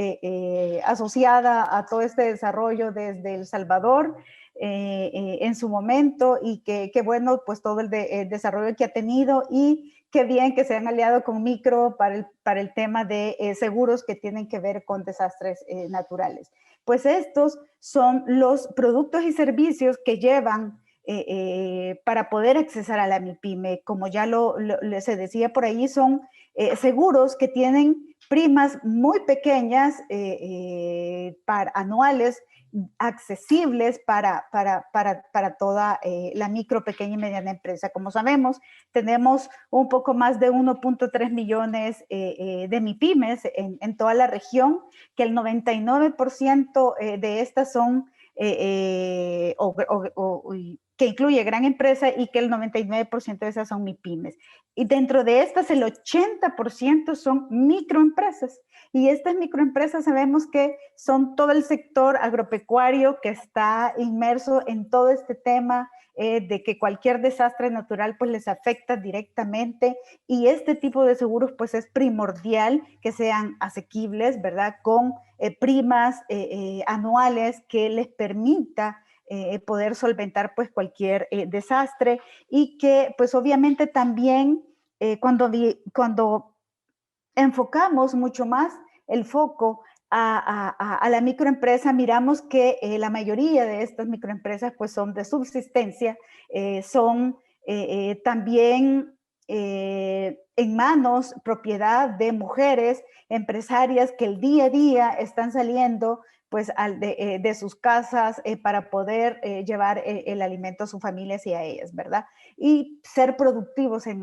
asociada a todo este desarrollo desde El Salvador en su momento, y qué bueno pues todo el desarrollo que ha tenido, y qué bien que se han aliado con Micro para el tema de seguros que tienen que ver con desastres naturales. Pues estos son los productos y servicios que llevan para poder accesar a la MIPYME. Como ya se decía por ahí, son seguros que tienen primas muy pequeñas, anuales, accesibles para toda la micro, pequeña y mediana empresa. Como sabemos, tenemos un poco más de 1.3 millones de MIPYMES en toda la región, que el 99% de estas son que incluye gran empresa, y que el 99% de esas son MIPYMES. Y dentro de estas, el 80% son microempresas. Y estas microempresas sabemos que son todo el sector agropecuario que está inmerso en todo este tema de que cualquier desastre natural pues les afecta directamente, y este tipo de seguros pues es primordial que sean asequibles, ¿verdad? Con primas anuales que les permita poder solventar pues cualquier desastre, y que pues obviamente también cuando enfocamos mucho más el foco a la microempresa, miramos que la mayoría de estas microempresas pues son de subsistencia, son también en manos, propiedad de mujeres empresarias que el día a día están saliendo pues de sus casas para poder llevar el alimento a sus familias y a ellas, ¿verdad? Y ser productivos en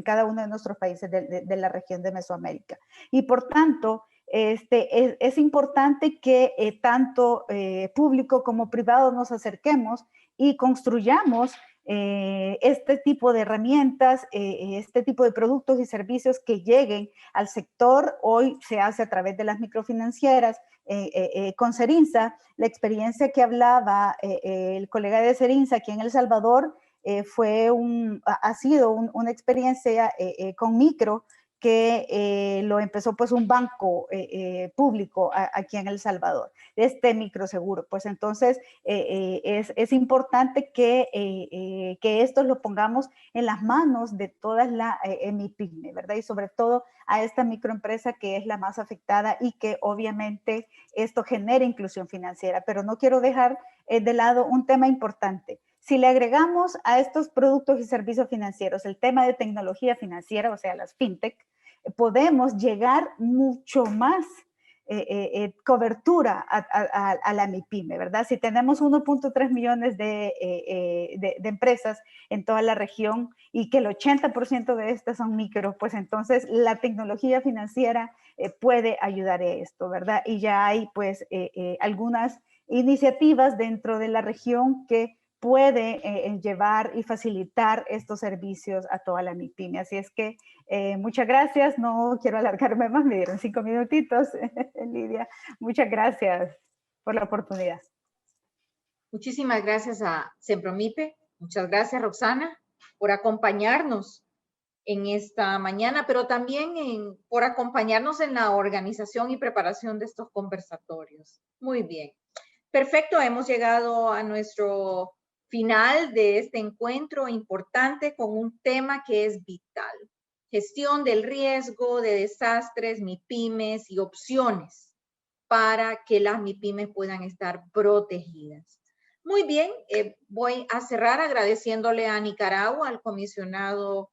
cada uno de nuestros países de la región de Mesoamérica. Y por tanto, es importante que tanto público como privado nos acerquemos y construyamos este tipo de herramientas, este tipo de productos y servicios que lleguen al sector. Hoy se hace a través de las microfinancieras con Cerinsa. La experiencia que hablaba el colega de Cerinsa aquí en El Salvador ha sido una experiencia con Micro, que lo empezó pues un banco público aquí en El Salvador, este microseguro. Pues entonces es importante que esto lo pongamos en las manos de todas las MIPYME, ¿verdad? Y sobre todo a esta microempresa que es la más afectada, y que obviamente esto genera inclusión financiera. Pero no quiero dejar de lado un tema importante. Si le agregamos a estos productos y servicios financieros el tema de tecnología financiera, o sea, las fintech, podemos llegar mucho más cobertura a la MIPYME, ¿verdad? Si tenemos 1.3 millones de empresas en toda la región, y que el 80% de estas son micro, pues entonces la tecnología financiera puede ayudar a esto, ¿verdad? Y ya hay pues algunas iniciativas dentro de la región que puede llevar y facilitar estos servicios a toda la MIPYME. Así es que muchas gracias, no quiero alargarme más, me dieron 5 minutitos, Lidia. Muchas gracias por la oportunidad.
Muchísimas gracias a Sempromipe, muchas gracias Roxana por acompañarnos en esta mañana, pero también por acompañarnos en la organización y preparación de estos conversatorios. Muy bien. Perfecto, hemos llegado a nuestro final de este encuentro importante con un tema que es vital. Gestión del riesgo de desastres, MIPYMES y opciones para que las MIPYMES puedan estar protegidas. Muy bien, voy a cerrar agradeciéndole a Nicaragua, al comisionado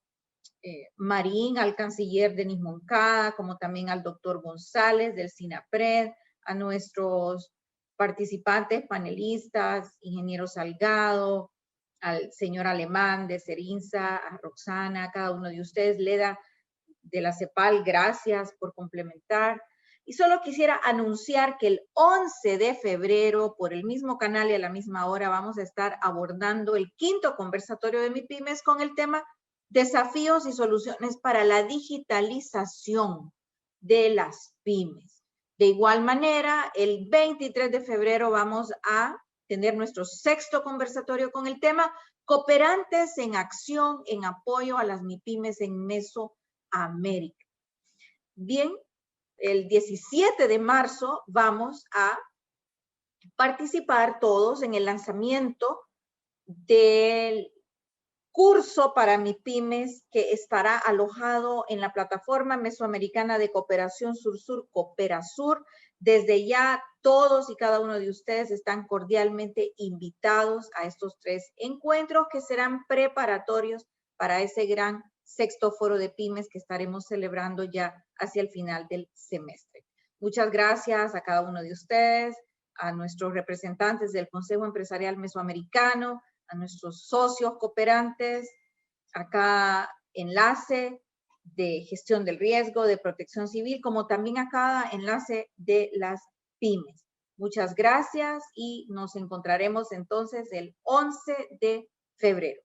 Marín, al canciller Denis Moncada, como también al doctor González del SINAPRED, a nuestros participantes, panelistas, ingeniero Salgado, al señor Alemán de Cerinsa, a Roxana, a cada uno de ustedes, Leda de la CEPAL, gracias por complementar. Y solo quisiera anunciar que el 11 de febrero, por el mismo canal y a la misma hora, vamos a estar abordando el 5º conversatorio de MIPYMES con el tema Desafíos y soluciones para la digitalización de las pymes. De igual manera, el 23 de febrero vamos a tener nuestro 6º conversatorio con el tema Cooperantes en acción en apoyo a las MIPYMES en Mesoamérica. Bien, el 17 de marzo vamos a participar todos en el lanzamiento del curso para MIPYMES que estará alojado en la plataforma mesoamericana de cooperación Sur-Sur, Cooperasur. Desde ya todos y cada uno de ustedes están cordialmente invitados a estos 3 encuentros que serán preparatorios para ese gran 6º foro de pymes que estaremos celebrando ya hacia el final del semestre. Muchas gracias a cada uno de ustedes, a nuestros representantes del Consejo Empresarial Mesoamericano, a nuestros socios cooperantes, a cada enlace de gestión del riesgo, de protección civil, como también a cada enlace de las pymes. Muchas gracias y nos encontraremos entonces el 11 de febrero.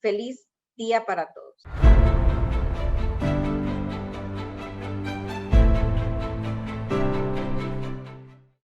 Feliz día para todos.